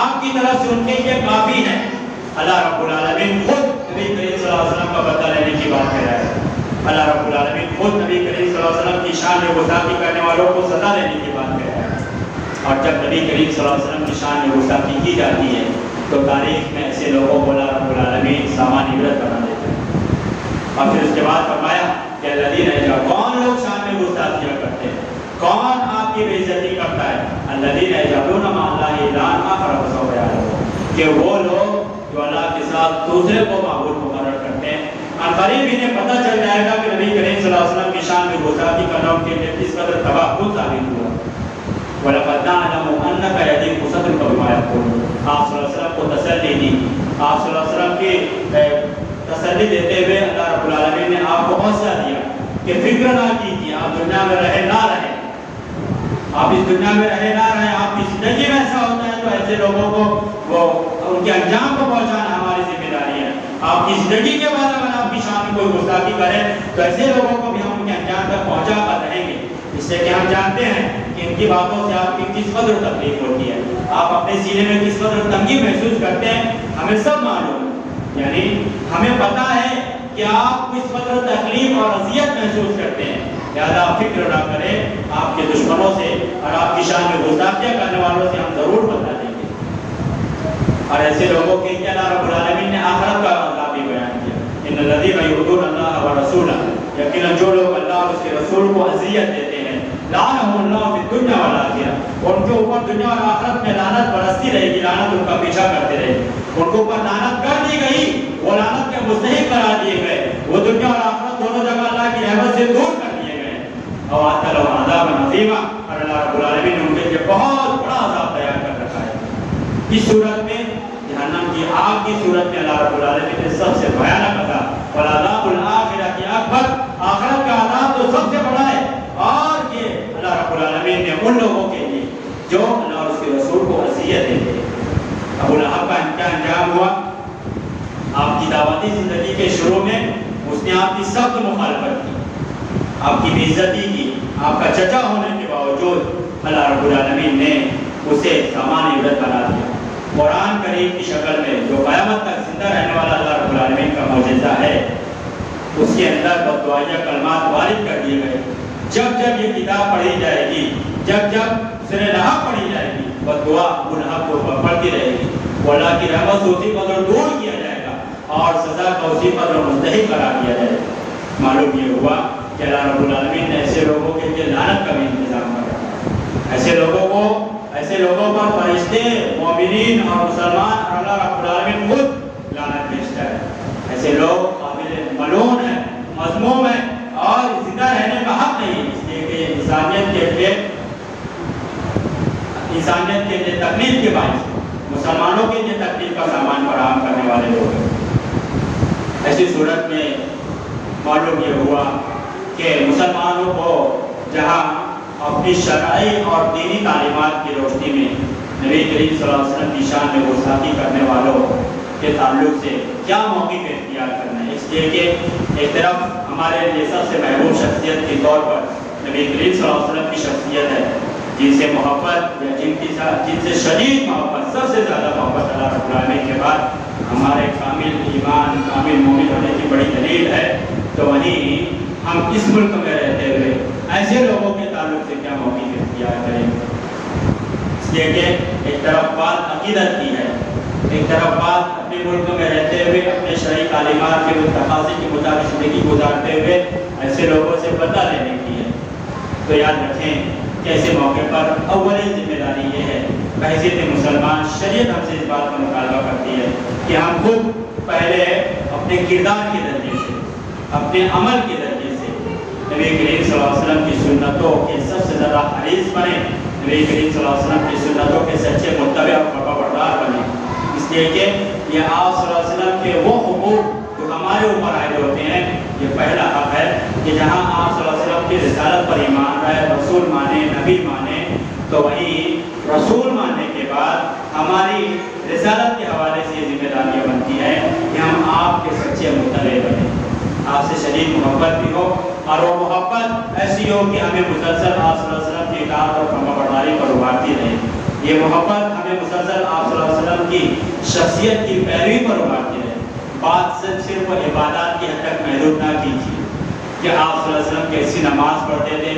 آپ کی طرف سے ان کے لیے کافی ہیں. اللہ رب العالمین خود نبی کریم صلی اللہ علیہ وسلم کا بدلہ لینے کی بات کہہ رہا ہے. اللہ رب العالمین خود نبی کریم صلی اللہ علیہ وسلم کی شان میں گستاخی کرنے والوں کو سزا دینے کی بات کہہ رہا ہے. اور جب نبی کریم صلی اللہ علیہ وسلم کی شان میں گستاخی کی جاتی ہے تو تاریخ میں ایسے لوگوں کو اللہ رب العالمین سامان عبرت بنا دیتے ہیں. اور پھر اس کے بعد فرمایا کہ الذین کون لوگ شان میں گستاخیاں کرتے ہیں، کون آپ کی بے عزتی کرتا ہے؟ الذین یجعلون مع اللہ الہا آخر فسوف یعلمون. کہ وہ لوگ جو اللہ کے ساتھ دوسرے کو معبود مقرر کرتے ہیں، قریب انہیں پتہ چل جائے گا کہ نبی کریم صلی اللہ علیہ وسلم کی شان میں گستاخی کرنا ان کے لیے کس قدر تباہ کن ثابت ہوا. وَلَقَدْ نَعْلَمُ أَنَّكَ يَضِيقُ صَدْرُكَ بِمَا يَقُولُونَ. آپ صلی اللہ علیہ وسلم کو تسلی دی. آپ صلی اللہ علیہ وسلم کی تسلی دیتے ہوئے اللہ رب العالمین نے آپ کو حوصلہ دیا کہ فکر نہ کیجیے، آپ دنیا میں رہے نہ رہے، آپ اس دنیا میں رہے نہ رہے، آپ کی زندگی میں ایسا ہوتا ہے تو ایسے لوگوں کو وہ ان کے انجام کو پہنچانا ہماری ذمہ داری ہے. آپ کی زندگی کے بعد اگر آپ کی شان میں کوئی گستاخی کرے تو ایسے لوگوں کو بھی ہم ان کے انجام تک پہنچا کر رہیں گے. اس سے کہ ہم جانتے ہیں کہ ان کی باتوں سے آپ کی کس قدر تکلیف ہوتی ہے، آپ اپنے سینے میں کس قدر تنگی محسوس کرتے ہیں، ہمیں سب معلوم ہے. یعنی ہمیں پتہ ہے کہ آپ کس قدر تکلیف اور اذیت محسوس کرتے ہیں. لہٰذا فکر نہ کریں، آپ کے دشمنوں سے اور آپ کی شان میں گستاخیاں کرنے والوں سے ہم ضرور بتا دیں گے. اور ایسے لوگوں کے لیے اللہ رب العالمین نے آخرت کا عذاب بھی بیان کیا. ان الذین یؤذون اللہ ورسولہ، یقیناً جو لوگ اللہ اور اس کے رسول کو اذیت دیتے ہیں، لعنہم اللہ فی الدنیا والآخرہ، ان کے اوپر دنیا اور آخرت میں لعنت برستی رہے گی، لعنت ان کا پیچھا کرتے رہے گی. ان کے اوپر لعنت کر دی گئی، وہ لعنت کے مستحق قرار دیے گئے، وہ دنیا اور آخرت دونوں جگہ اللہ کی رحمت سے دور کر دیے گئے. اور اعطى لهم عذابا عظیما، اور اللہ رب العالمین نے ان کے لیے بہت بڑا عذاب تیار کر رکھا ہے. اس صورت میں جہنم کی آگ کی صورت میں اللہ رب العالمین نے سب سے بھیانک عذاب، والعذاب الآخرۃ اکبر، آخرت کا عذاب تو سب سے بڑا ہے. اور یہ اللہ رب العالمین نے ان لوگوں کے لیے جو اللہ اور اس کے رسول کو اذیت دیتے ہیں. ابو لہب کا کیا انجام ہوا؟ آپ کی دعوتی زندگی کے شروع میں اس نے آپ کی سخت مخالفت کی، آپ کی بے عزتی کی، آپ کا چچا ہونے کے باوجود اللہ رب العالمین نے اسے سامان عبرت بنا دیا۔ قرآن کریم کی شکل میں جو قیامت تک زندہ رہنے والا اللہ رب العالمین کا معجزہ ہے، اس کے اندر بددعائیہ کلمات وارد کر دیے گئے۔ جب جب یہ کتاب پڑھی جائے گی، جب جب سورہ لحق پڑھی جائے گی، بددعا گناہ کو پڑھتی رہے گی، وہ اللہ کی رحمت سے اسی قدر دور کیا جائے گا اور سزا کا اسی قدر مستحق قرار دیا جائے گا۔ معلوم یہ ہوا کہ اللہ رب العالمین نے ایسے لوگوں کے لیے لعنت کا بھی انتظام کر رکھا ہے۔ ایسے لوگوں پر فرشتے، مومنین اور مسلمان اور اللہ رب العالمین خود لعنت بھیجتا ہے۔ ایسے لوگ قابل ملعون ہیں، مذموم ہیں اور زندہ رہنے کا حق نہیں ہے، اس لیے کہ انسانیت کے لیے تکلیف کے باعث مسلمانوں کے لیے تکلیف کا سامان فراہم کرنے والے لوگ ہیں۔ ایسی صورت میں معلوم یہ ہوا کہ مسلمانوں کو جہاں اپنی شرعی اور دینی تعلیمات کی روشنی میں نبی کریم صلی اللہ علیہ وسلم کی شان میں گستاخی کرنے والوں کے تعلق سے کیا موقف اختیار کرنا ہے، اس لیے کہ ایک طرف ہمارے لیے سب سے محبوب شخصیت کے طور پر نبی کریم صلی اللہ علیہ وسلم کی شخصیت ہے، جن سے محبت یا جن سے شدید محبت، سب سے زیادہ محبت اللہ رب العالمین کے بعد ہمارے کامل ایمان، کامل مومن ہونے کی بڑی دلیل ہے۔ تو وہیں ہم اس ملک میں رہتے ہوئے ایسے لوگوں کے تعلق سے کیا موقف اختیار کریں، اس لیے کہ ایک طرف بات عقیدت کی ہے، ایک طرف بات اپنے ملک میں رہتے ہوئے اپنے شرعی تعلیمات کے تقاضے کے مطابق زندگی گزارتے ہوئے ایسے لوگوں سے بدلہ لینے کی ہے۔ تو یاد رکھیں کہ ایسے موقع پر اولین ذمہ داری یہ ہے، بحیثیت مسلمان شریعت ہم سے اس بات کا مطالبہ کرتی ہے کہ ہم خود پہلے اپنے کردار کے درجے سے، اپنے عمل کے درجے سے نبی کریم صلی اللہ علیہ وسلم کی سنتوں کے سب سے زیادہ حریص بنیں، نبی کریم صلی اللہ علیہ وسلم کی سنتوں کے سچے متبع اور فرمانبردار بنیں، اس لیے کہ یہ آپ صلی اللہ علیہ وسلم کے وہ حقوق جو ہمارے اوپر عائد ہوتے ہیں، یہ پہلا حق ہے کہ جہاں آپ صلی اللہ علیہ وسلم کی رسالت پر ایمان رہے، رسول مانے، نبی مانے، تو وہیں رسول ماننے کے بعد ہماری رسالت کے حوالے سے یہ ذمہ داریاں بنتی ہیں کہ ہم آپ کے سچے متبع بنیں، آپ سے شدید محبت بھی ہو اور وہ محبت ایسی ہو کہ ہمیں مسلسل آپ صلی اللہ علیہ وسلم کی اطاعت اور فرمانبرداری پر ابھارتی رہے، یہ محبت ہمیں مسلسل آپ صلی اللہ علیہ وسلم کی شخصیت کی پیروی پر ابھارتی رہے۔ بات صرف عبادات کی حد تک محدود نہ کیجیے کہ آپ صلی اللہ علیہ وسلم کیسی نماز پڑھتے تھے،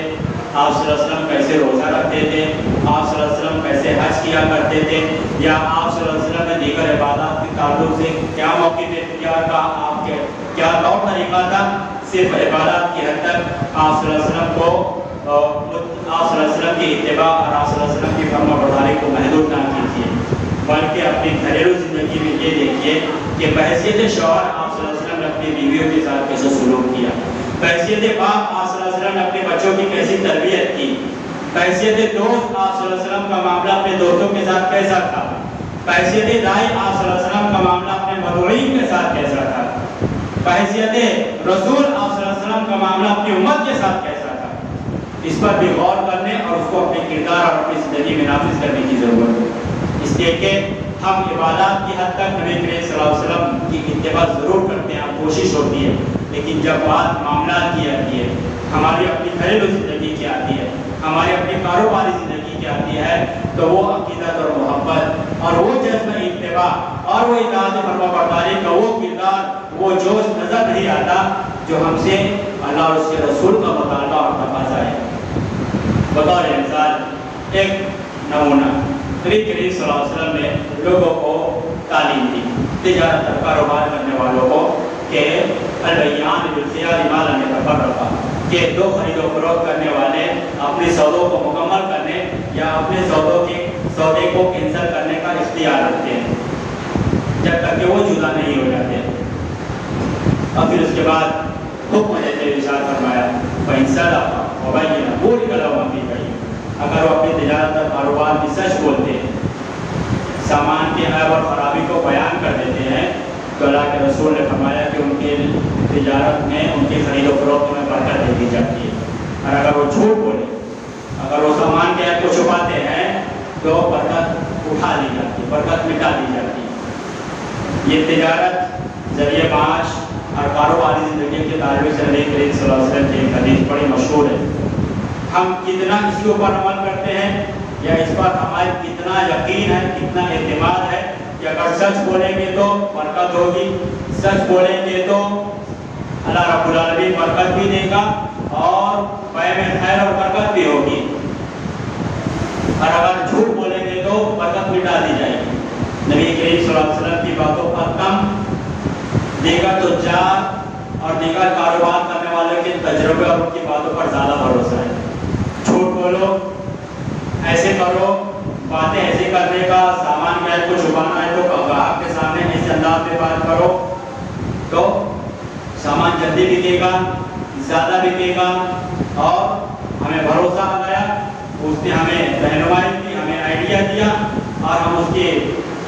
آپ صلی اللہ علیہ وسلم کیسے روزہ رکھتے تھے، آپ صلی اللہ علیہ وسلم کیسے حج کیا کرتے تھے، یا آپ صلی اللہ علیہ وسلم نے دیگر عبادات کے تعلق سے کیا موقف اختیار کا، آپ کے کیا طور طریقہ تھا۔ صرف عبادات کی حد تک آپ صلی اللہ علیہ وسلم کو آپ صلی اللہ علیہ وسلم کی اتباع اور آپ صلی اللہ علیہ وسلم کی فرمانبرداری کو محدود نہ کیجیے، بلکہ اپنی گھریلو زندگی میں یہ دیکھیے کہ بحیثیت شوہر آپ صلی اللہ علیہ وسلم نے اپنی بیویوں کے ساتھ کیسے سلوک کیا، بحیثیت باپ آپ صلی اللہ علیہ وسلم نے اپنے بچوں کی کیسی تربیت کی، بحیثیت دوست آپ صلی اللہ علیہ وسلم کا معاملہ اپنے دوستوں کے ساتھ کیسا تھا، بحیثیت دائی آپ صلی اللہ علیہ وسلم کا معاملہ اپنے مدعوین کے ساتھ کیسا تھا، بحیثیت رسول آپ صلی اللہ علیہ وسلم کا معاملہ اپنی امت کے ساتھ کیسا تھا۔ اس پر بھی غور کرنے اور اس کو اپنے کردار اور اپنی زندگی میں نافذ کرنے کی ضرورت ہے، اس لیے کہ ہم عبادات کی حد تک نبی کریم صلی اللہ علیہ وسلم کی اتباع ضرور کرتے ہیں، کوشش ہوتی ہے، لیکن جب بات معاملات کی آتی ہے، ہماری اپنی گھریلو زندگی کی آتی ہے، ہماری اپنی کاروباری زندگی کی آتی ہے، تو وہ عقیدت اور محبت اور وہ جذبہ اتباع اور وہ اطاعت فرمانبرداری کا وہ کردار، وہ جوش نظر نہیں آتا جو ہم سے اللہ اور اس کے رسول کا مطالبہ اور تقاضا ہے۔ بطور مثال ایک نمونہ، نبی کریم صلی اللہ علیہ وسلم نے لوگوں کو تعلیم دی، تجارت اور کاروبار کرنے والوں کو کہ البیعان بالخیار ما لم یتفرقا، کہ دو خرید و فروخت کرنے والے اپنے سودوں کو مکمل کرنے یا اپنے سودے کو کینسل کرنے کا اختیار رکھتے ہیں جب تک کہ وہ جدا نہیں ہو جاتے۔ اور پھر اس کے بعد حکم دیتے ہوئے ارشاد فرمایا فَإِنْ صَدَقَا وَبَيَّنَا بُورِكَ لَهُمَا فِي بَيْعِهِمْ، اگر وہ اپنی تجارت اور کاروبار میں سچ بولتے ہیں، سامان کے عیب اور خرابی کو بیان کر دیتے ہیں، تو اللہ کے رسول نے فرمایا کہ ان کے تجارت میں، ان کی خرید و فروخت میں برکت دے دی جاتی ہے۔ اور اگر وہ جھوٹ بولے، اگر وہ سامان کے عیب کو چھپاتے ہیں، تو برکت اٹھا لی جاتی ہے، برکت مٹا دی جاتی ہے۔ یہ تجارت ذریعہ معاش اور کاروباری زندگی کے تعلق سے نبی کریم صلی اللہ علیہ وسلم کی ایک حدیث بڑی مشہور ہے. ہم کتنا اس کے اوپر عمل کرتے ہیں یا اس پر ہمارا کتنا یقین ہے, کتنا اعتماد ہے کہ اگر سچ بولیں گے تو برکت ہوگی, سچ بولیں گے تو اللہ رب العالمین برکت بھی دے گا اور بے میں خیر اور برکت بھی ہوگی, اور اگر جھوٹ بولیں گے تو برکت مٹا دی جائے گی. نبی کریم صلی اللہ علیہ وسلم کی باتوں پر کم, دیگر تجار اور دیگر کاروبار کرنے والوں کے تجربے اور ان کی باتوں پر زیادہ بھروسہ ہے. جھوٹ بولو, ایسے کرو, باتیں ایسے کرنے کا, سامان گھر کو چھپانا ہے تو گاہک کے سامنے ایسے انداز میں بات کرو تو سامان جلدی بکے گا, زیادہ بکے گا. اور ہمیں بھروسہ آ گیا, اس نے ہمیں رہنمائی کی, ہمیں آئیڈیا دیا اور ہم اس کے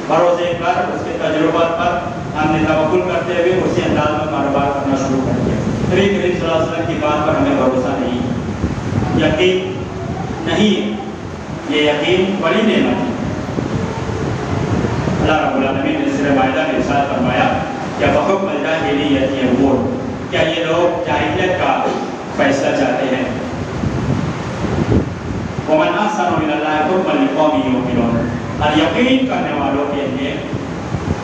بھروسے پر, اس کے تجربات پر ہم نے توکل کرتے ہوئے اسی انداز میں کاروبار کرنا شروع کر دیا. نبی کریم صلی اللہ علیہ وسلم کی بات پر ہمیں بھروسہ نہیں, یقین نہیں, یہ یقین بڑی نعمت ہے. اللہ رب العالمین نے سورہ مائدہ میں ارشاد فرمایا کیا بحکم الجاہلیت یبغون, کیا یہ لوگ جاہلیت کا فیصلہ چاہتے ہیں. ومن احسن من اللہ حکما لقوم یوقنون, اور یقین کرنے والوں کے لیے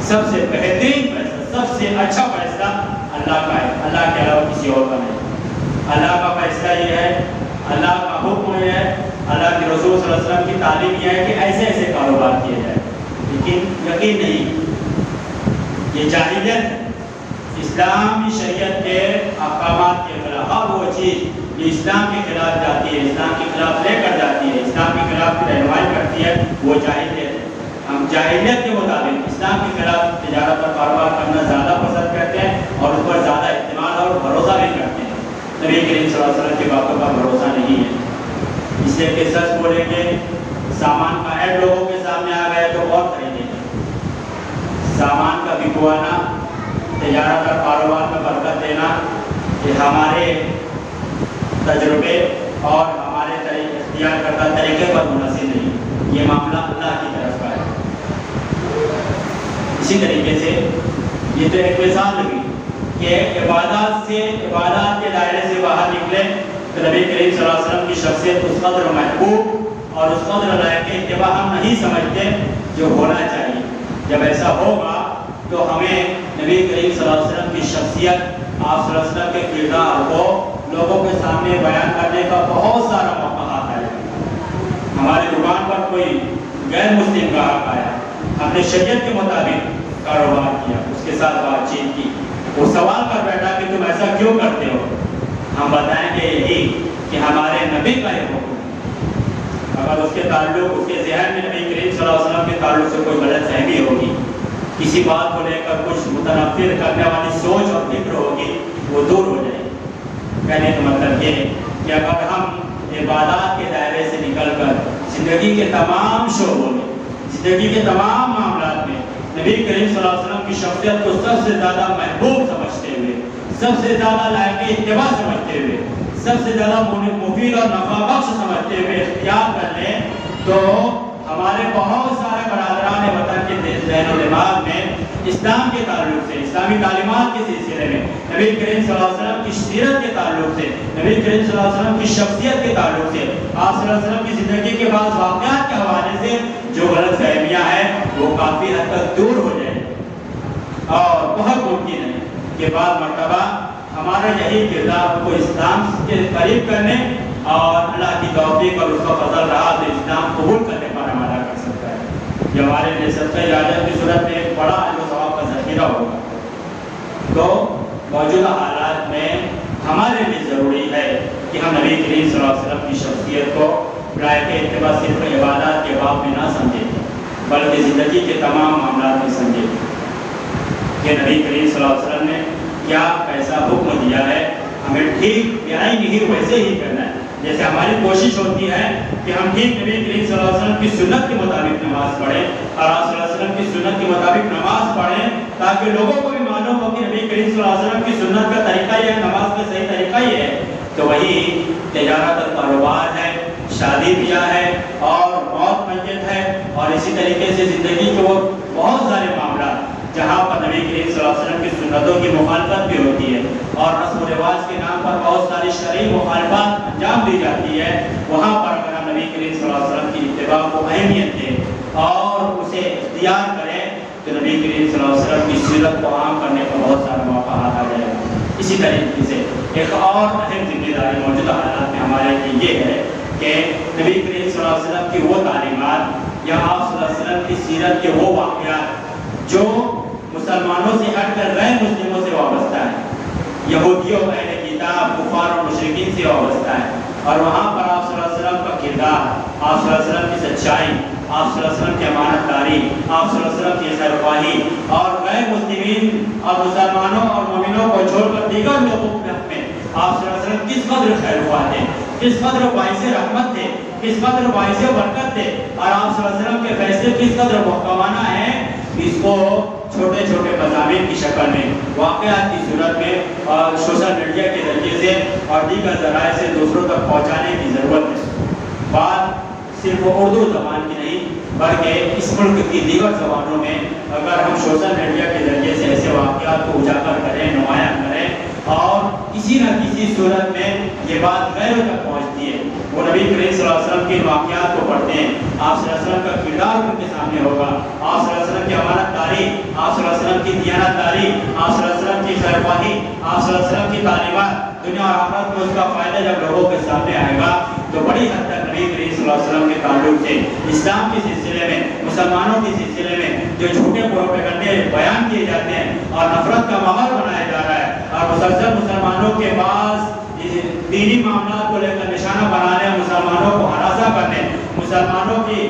سب سے بہترین فیصلہ, سب سے اچھا فیصلہ اللہ کا ہے, اللہ کے علاوہ کسی اور کا نہیں. اللہ کا فیصلہ یہ ہے, اللہ کا حکم یہ ہے, اللہ کے رسول صلی اللہ علیہ وسلم کی تعلیم یہ ہے کہ ایسے ایسے کاروبار کیے جائے, لیکن یقین نہیں, یہ جاہلیت ہے. اسلامی شریعت کے احکامات کے خلاف, ہر وہ چیز جو اسلام کے خلاف جاتی ہے, اسلام کے خلاف لے کر جاتی ہے, اسلام کے خلاف رہنمائی کرتی ہے, وہ جاہلیت ہے. ہم جاہلیت کے مطابق اسلام کے خلاف تجارت اور کاروبار کرنا زیادہ پسند کرتے ہیں اور اس پر زیادہ اعتماد اور بھروسہ بھی کرتے ہیں. نبی کریم صلی اللہ علیہ وسلم کی باتوں پر بھروسہ نہیں ہے, اس لیے کہ سچ بولیں گے, سامان کا ایڈ لوگوں کے سامنے آ گیا تو اور خریدیں گے. سامان کا بکوانا, تجارت اور کاروبار میں برکت دینا, یہ ہمارے تجربے اور ہمارے اختیار کردہ طریقے پر منحصر نہیں, یہ معاملہ اللہ کی طرف کا ہے. اسی طریقے سے یہ تو ایک مثال لگی کہ عبادات کے دائرے سے باہر نکلے تو نبی کریم صلی اللہ علیہ وسلم کی شخصیت اس قدر محبوب اور اس قدر لائق اتباع ہم نہیں سمجھتے جو ہونا چاہیے. جب ایسا ہوگا تو ہمیں نبی کریم صلی اللہ علیہ وسلم کی شخصیت, آپ صلی اللہ علیہ وسلم کے کردار کو لوگوں کے سامنے بیان کرنے کا بہت سارا موقع آتا ہے. ہماری دکان پر کوئی غیر مسلم گاہک آیا, ہم نے شریعت کے مطابق کاروبار کیا, اس کے ساتھ بات چیت کی, وہ سوال کر بیٹھا کہ تم ایسا کیوں کرتے ہو. ہم بتائیں گے یہی کہ ہمارے نبی کا یہ حکم. اگر اس کے تعلق, اس کے ذہن میں نبی کریم صلی اللہ علیہ وسلم کے تعلق سے کوئی غلط فہمی ہوگی, کسی بات کو لے کر کچھ متنفر کرنے والی سوچ اور فکر ہوگی, وہ دور ہو جائے گی. کہنے کا مطلب یہ کہ اگر ہم عبادات کے دائرے سے نکل کر زندگی کے تمام شعبوں میں, زندگی کے تمام معاملات میں نبی کریم صلی اللہ علیہ وسلم کی شخصیت کو سب سے زیادہ محبوب سمجھتے ہوئے, سب سے زیادہ لائق اتباع سمجھتے ہوئے, سب سے زیادہ مفید اور نفع بخش سمجھتے ہوئے اختیار کر لیں تو ہمارے بہت سارے برادران وطن کے ذہن و دماغ میں اسلام کے تعلق سے, اسلامی تعلیمات کے سلسلے میں, نبی کریم صلی اللہ علیہ وسلم کی سیرت کے تعلق سے, نبی کریم صلی اللہ علیہ وسلم کی شخصیت کے تعلق سے, آپ صلی اللہ علیہ وسلم کی زندگی کے بعض واقعات کے حوالے سے جو غلط فہمیاں ہیں وہ کافی حد تک دور ہو جائیں. اور بہت ممکن ہے کہ بعض مرتبہ ہمارا یہی کردار کو اسلام کے قریب کرنے اور اللہ کی توفیق اور اس کا فضل رہا تو اسلام قبول کرنے پر ہمارا کر سکتا ہے. یہ ہمارے لیے صدقہ اجازت کی صورت میں ایک بڑا اجر و ثواب کا ذخیرہ ہوگا. تو موجودہ حالات میں ہمارے لیے ضروری ہے کہ ہم نبی کریم صلی اللہ علیہ وسلم کی شخصیت کو لائق اتباع صرف عبادات کے باب میں نہ سمجھیں بلکہ زندگی کے تمام معاملات میں سمجھیں کہ نبی کریم صلی اللہ علیہ وسلم نے کیا ایسا حکم دیا ہے, ہمیں ٹھیک نہیں ویسے ہی کرنا ہے. جیسے ہماری کوشش ہوتی ہے کہ ہم ٹھیک نبی کریم صلی اللہ علیہ وسلم کی سنت کے مطابق نماز پڑھیں اور آپ صلی اللہ علیہ وسلم کی سنت کے مطابق نماز پڑھیں تاکہ لوگوں کو بھی معلوم ہو کہ نبی کریم صلی اللہ علیہ وسلم کی سنت کا طریقہ یہ ہے, نماز کا صحیح طریقہ یہ ہے. تو وہی تجارت اور کاروبار ہے, شادی بیاہ ہے اور موت میت ہے, اور اسی طریقے سے زندگی کے وہ بہت سارے معاملات جہاں پر نبی کریم صلی اللہ علیہ وسلم کی سنت سنتوں کی مخالفت بھی ہوتی ہے اور رسم و رواج کے نام پر بہت ساری شرعی مخالفات انجام دی جاتی ہے، وہاں پر اگر ہم نبی کریم صلی اللہ علیہ وسلم کی اتباع کو اہمیت دیں اور اسے اختیار کریں تو نبی کریم صلی اللہ علیہ وسلم کی سیرت کو عام کرنے کا بہت سارا موقع آ جائے گا۔ اسی طریقے سے ایک اور اہم ذمہ داری موجودہ حالات میں ہمارے لیے یہ ہے کہ نبی کریم صلی اللہ علیہ وسلم کی وہ تعلیمات یا آپ صلی اللہ علیہ وسلم کی سیرت کے وہ واقعات جو مسلمانوں سے ہٹ کر غیر مسلموں سے وابستہ ہیں، یہودیوں اہل کتاب کفار اور مشرکین سے وابستہ ہیں، اور وہاں پر آپ صلی اللہ علیہ وسلم کا کردار، آپ صلی اللہ علیہ وسلم کی سچائی، آپ صلی اللہ علیہ وسلم کی امانت داری، آپ صلی اللہ علیہ وسلم کی خیرخواہی اور غیر مسلمین اور مسلمانوں اور مومنوں کو چھوڑ کر دیگر لوگوں کے حق میں آپ صلی اللہ علیہ وسلم کس قدر خیرخواہ تھے، کس قدر باعث رحمت تھے، کس قدر باعث برکت تھے، اور آپ صلی اللہ علیہ وسلم کے فیصلے کس قدر محکمانہ ہیں، اس کو چھوٹے چھوٹے مضامین کی شکل میں، واقعات کی صورت میں اور سوشل میڈیا کے ذریعے سے اور دیگر ذرائع سے دوسروں تک پہنچانے کی ضرورت ہے۔ بات صرف اردو زبان کی نہیں بلکہ اس ملک کی دیگر زبانوں میں اگر ہم سوشل میڈیا کے ذریعے سے ایسے واقعات کو اجاگر کریں، نمایاں کریں اور کسی نہ کسی صورت میں یہ بات غیروں تک پہنچتی ہے، وہ نبی کریم صلی اللہ علیہ وسلم کے واقعات کو پڑھتے ہیں، آپ صلی اللہ علیہ وسلم کا کردار ان کے سامنے ہوگا، آپ صلی اللہ علیہ وسلم کی امانت داری، آپ صلی اللہ علیہ وسلم کی دیانت داری، آپ صلی اللہ علیہ وسلم کی خیرخواہی، آپ صلی اللہ علیہ وسلم کی تعلیمات، دنیا اور آخرت میں اس کا فائدہ جب لوگوں کے سامنے آئے گا تو بڑی حد تک نبی کریم صلی اللہ علیہ وسلم کے تعلق سے اسلام کے سلسلے میں، مسلمانوں کے سلسلے میں جو جھوٹے پروپیگنڈے بیان کیے جاتے ہیں اور نفرت کا ماحول بنایا جا رہا ہے اور مسلسل مسلمانوں کے پاس دینی معاملات کو لے کر نشانہ بنانے، مسلمانوں کو ہراساں کرنے، مسلمانوں کی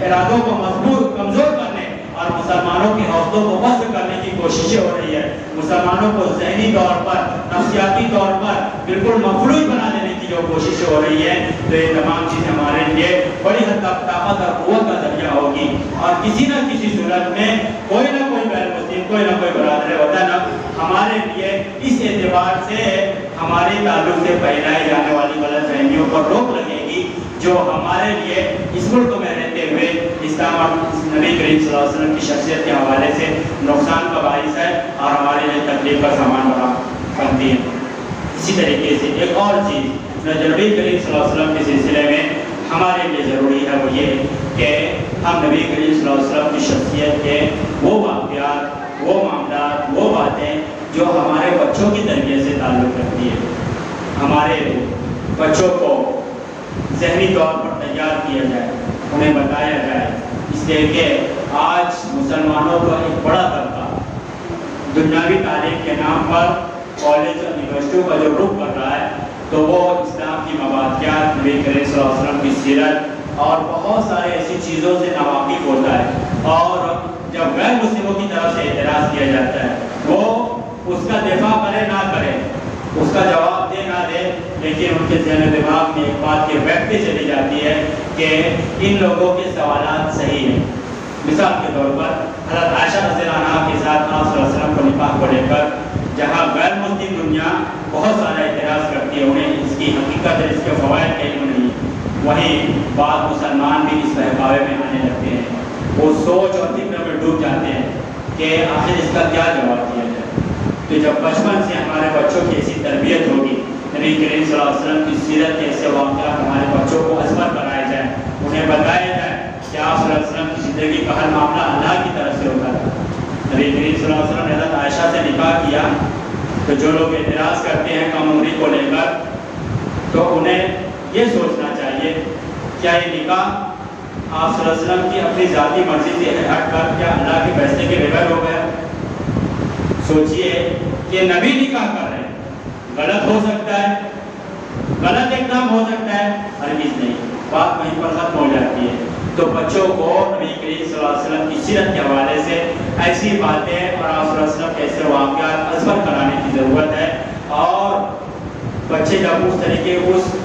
ارادوں کو مضبوط کمزور کرنے اور مسلمانوں کے حوصلوں کو پست کرنے کی کوششیں ہو رہی ہے، مسلمانوں کو ذہنی طور پر، نفسیاتی طور پر بالکل مفلوج بنا دینے کی جو کوششیں ہو رہی ہے، تو یہ تمام چیزیں ہمارے لیے بڑی حد تک طاقت اور قوت کا ذریعہ ہوگی اور کسی نہ کسی صورت میں کوئی نہ کوئی غیر مسلم، کوئی نہ کوئی برادر وطن ہمارے لیے اس اعتبار سے ہمارے تعلق سے پھیلائی جانے والی غلط فہمیوں پر روک لگے گی جو ہمارے لیے اس ملک میں رہتے ہوئے اسلام اور نبی کریم صلی اللہ علیہ وسلم کی شخصیت کے حوالے سے نقصان کا باعث ہے اور ہمارے لیے تکلیف کا سامان بنتی ہے۔ اسی طریقے سے ایک اور چیز جو نبی کریم صلی اللہ علیہ وسلم کے سلسلے میں ہمارے لیے ضروری ہے وہ یہ کہ ہم نبی کریم صلی اللہ علیہ وسلم کی شخصیت کے وہ واقعات، وہ معاملات، وہ باتیں جو ہمارے بچوں کی تربیت سے تعلق رکھتی ہے، ہمارے بچوں کو ذہنی طور پر تیار کیا جائے، انہیں بتایا جائے، اس لیے کہ آج مسلمانوں کا ایک بڑا طبقہ دنیاوی تعلیم کے نام پر کالج اور یونیورسٹیوں کا جو رخ کر رہا ہے تو وہ اسلام کی مبادیات، نبی کریم صلی اللہ علیہ وسلم کی سیرت اور بہت سارے ایسی چیزوں سے ناواقف ہوتا ہے، اور جب غیر مسلموں کی طرف سے اعتراض کیا جاتا ہے وہ اس کا دفاع کرے نہ کرے، اس کا جواب دے نہ دے، لیکن ان کے ذہن و دماغ میں ایک بات یہ بیٹھتی چلی جاتی ہے کہ ان لوگوں کے سوالات صحیح ہیں۔ مثال کے طور پر حضرت عائشہ رضی اللہ عنہا کے ساتھ آپ صلی اللہ علیہ وسلم کو نکاح کو لے کر جہاں غیر مسلم دنیا بہت سارا اعتراض کرتی ہے، انہیں اس کی حقیقت اور اس کے فوائد کا علم نہیں، وہیں بعض مسلمان بھی اس بہکاوے میں آنے لگتے ہیں، وہ سوچ اور فکر میں ڈوب جاتے ہیں کہ آخر اس کا کیا جواب دیا جائے۔ تو جب بچپن سے ہمارے بچوں کی ایسی تربیت ہوگی، نبی کریم صلی اللہ علیہ وسلم کی سیرت کے ایسے واقعات ہمارے بچوں کو ازبر کرائے جائیں، انہیں بتایا جائے کہ آپ صلی اللہ علیہ وسلم کی زندگی کا ہر معاملہ اللہ کی طرف سے ہوتا تھا۔ نبی کریم صلی اللہ علیہ وسلم نے حضرت عائشہ سے نکاح کیا تو جو لوگ اعتراض کرتے ہیں کم عمری کو لے کر، تو انہیں یہ سوچنا چاہیے کیا یہ نکاح آپ صلی اللہ علیہ وسلم کی اپنی ذاتی مرضی سے ہٹ کر کیا اللہ کے فیصلے کے بغیر ہو گیا؟ سوچئے کہ نبی نکاح کر رہے ہیں، غلط ہو سکتا ہے، غلط اقدام ہو سکتا ہے، ہرگز نہیں، بات وہیں پر ختم ہو جاتی ہے۔ تو بچوں کو نبی کریم صلی اللہ علیہ وسلم کی سیرت کے حوالے سے ایسی باتیں اور آپ صلی اللہ علیہ وسلم کے ایسے واقعات ازبر کرانے کی ضرورت ہے، اور بچے جب اس طریقے اس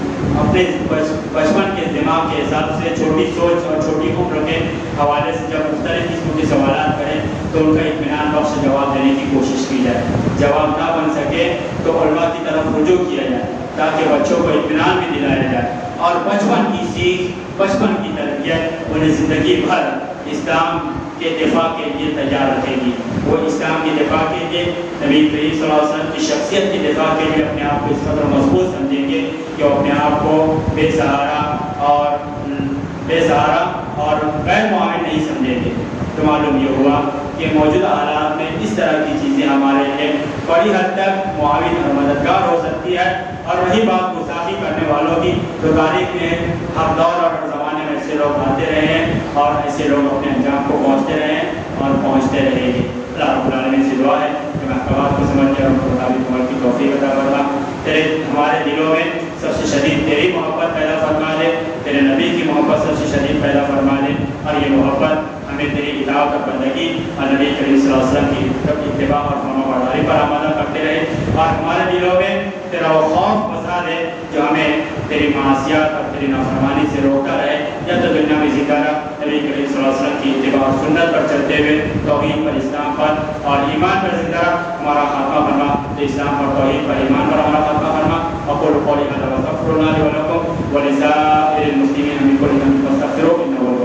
اپنے بچپن کے دماغ کے حساب سے چھوٹی سوچ اور چھوٹی عمر کے حوالے سے جب مختلف قسم کے سوالات کریں تو ان کا اطمینان بخش جواب دینے کی کوشش کی جائے، جواب نہ بن سکے تو علماء کی طرف رجوع کیا جائے تاکہ بچوں کو اطمینان بھی دلایا جائے، اور بچپن کی سیکھ، بچپن کی تربیت انہیں زندگی بھر اسلام کے دفاع کے لیے تیار رکھے گی. وہ اسلام کی دفاع کے لیے نبی کریم صلی اللہ علیہ وسلم کی شخصیت کی دفاع کے لیے اپنے آپ کو اس قدر مضبوط سمجھیں گے کہ وہ اپنے آپ کو بے سہارا اور غیر معاون نہیں سمجھیں گے. تو معلوم یہ ہوا کہ موجودہ حالات میں اس طرح کی چیزیں ہمارے لیے بڑی حد تک معاون اور مددگار ہو سکتی ہے. اور رہی بات گستاخی کرنے والوں کی، تو تاریخ میں ہر دور اور ہر زمانے میں ایسے لوگ آتے رہے ہیں اور ایسے لوگ اپنے انجام کو پہنچتے رہے ہیں اور پہنچتے رہیں گے. اللہ رب العالمین سے دعا ہے کہ محکمات کو سمجھنے اور مطابق عمل کی توفیق عطا فرما. ہمارے دلوں میں سب سے شدید تیری محبت پیدا فرما دے، تیرے نبی کی محبت سب سے شدید پیدا فرما دے، اور یہ محبت ہمیں تیری اطاعت اور بندگی اور نبی کریم صلی اللہ علیہ وسلم کی اتباع اور فرمانبرداری پر آمادہ کرتے رہے. اور ہمارے دلوں میں تیرا وہ خوف بسا دے جو ہمیں تیری معاشیات اور تیری نافرمانی سے روکتا رہے. جب تو دنیا میں زندہ رہا نبی کریم صلی اللہ علیہ وسلم کی اتباع اور سنت پر چلتے ہوئے توحید پر، اسلام پر اور ایمان پر زندہ رہا. ہمارا خاتمہ فرما، تو اسلام پر، توحید پر، ایمان پر ہمارا خاتمہ فرما. اقول قولی هذا واستغفر الله لي ولكم ولسائر المسلمين من كل ذنب فاستغفروه انه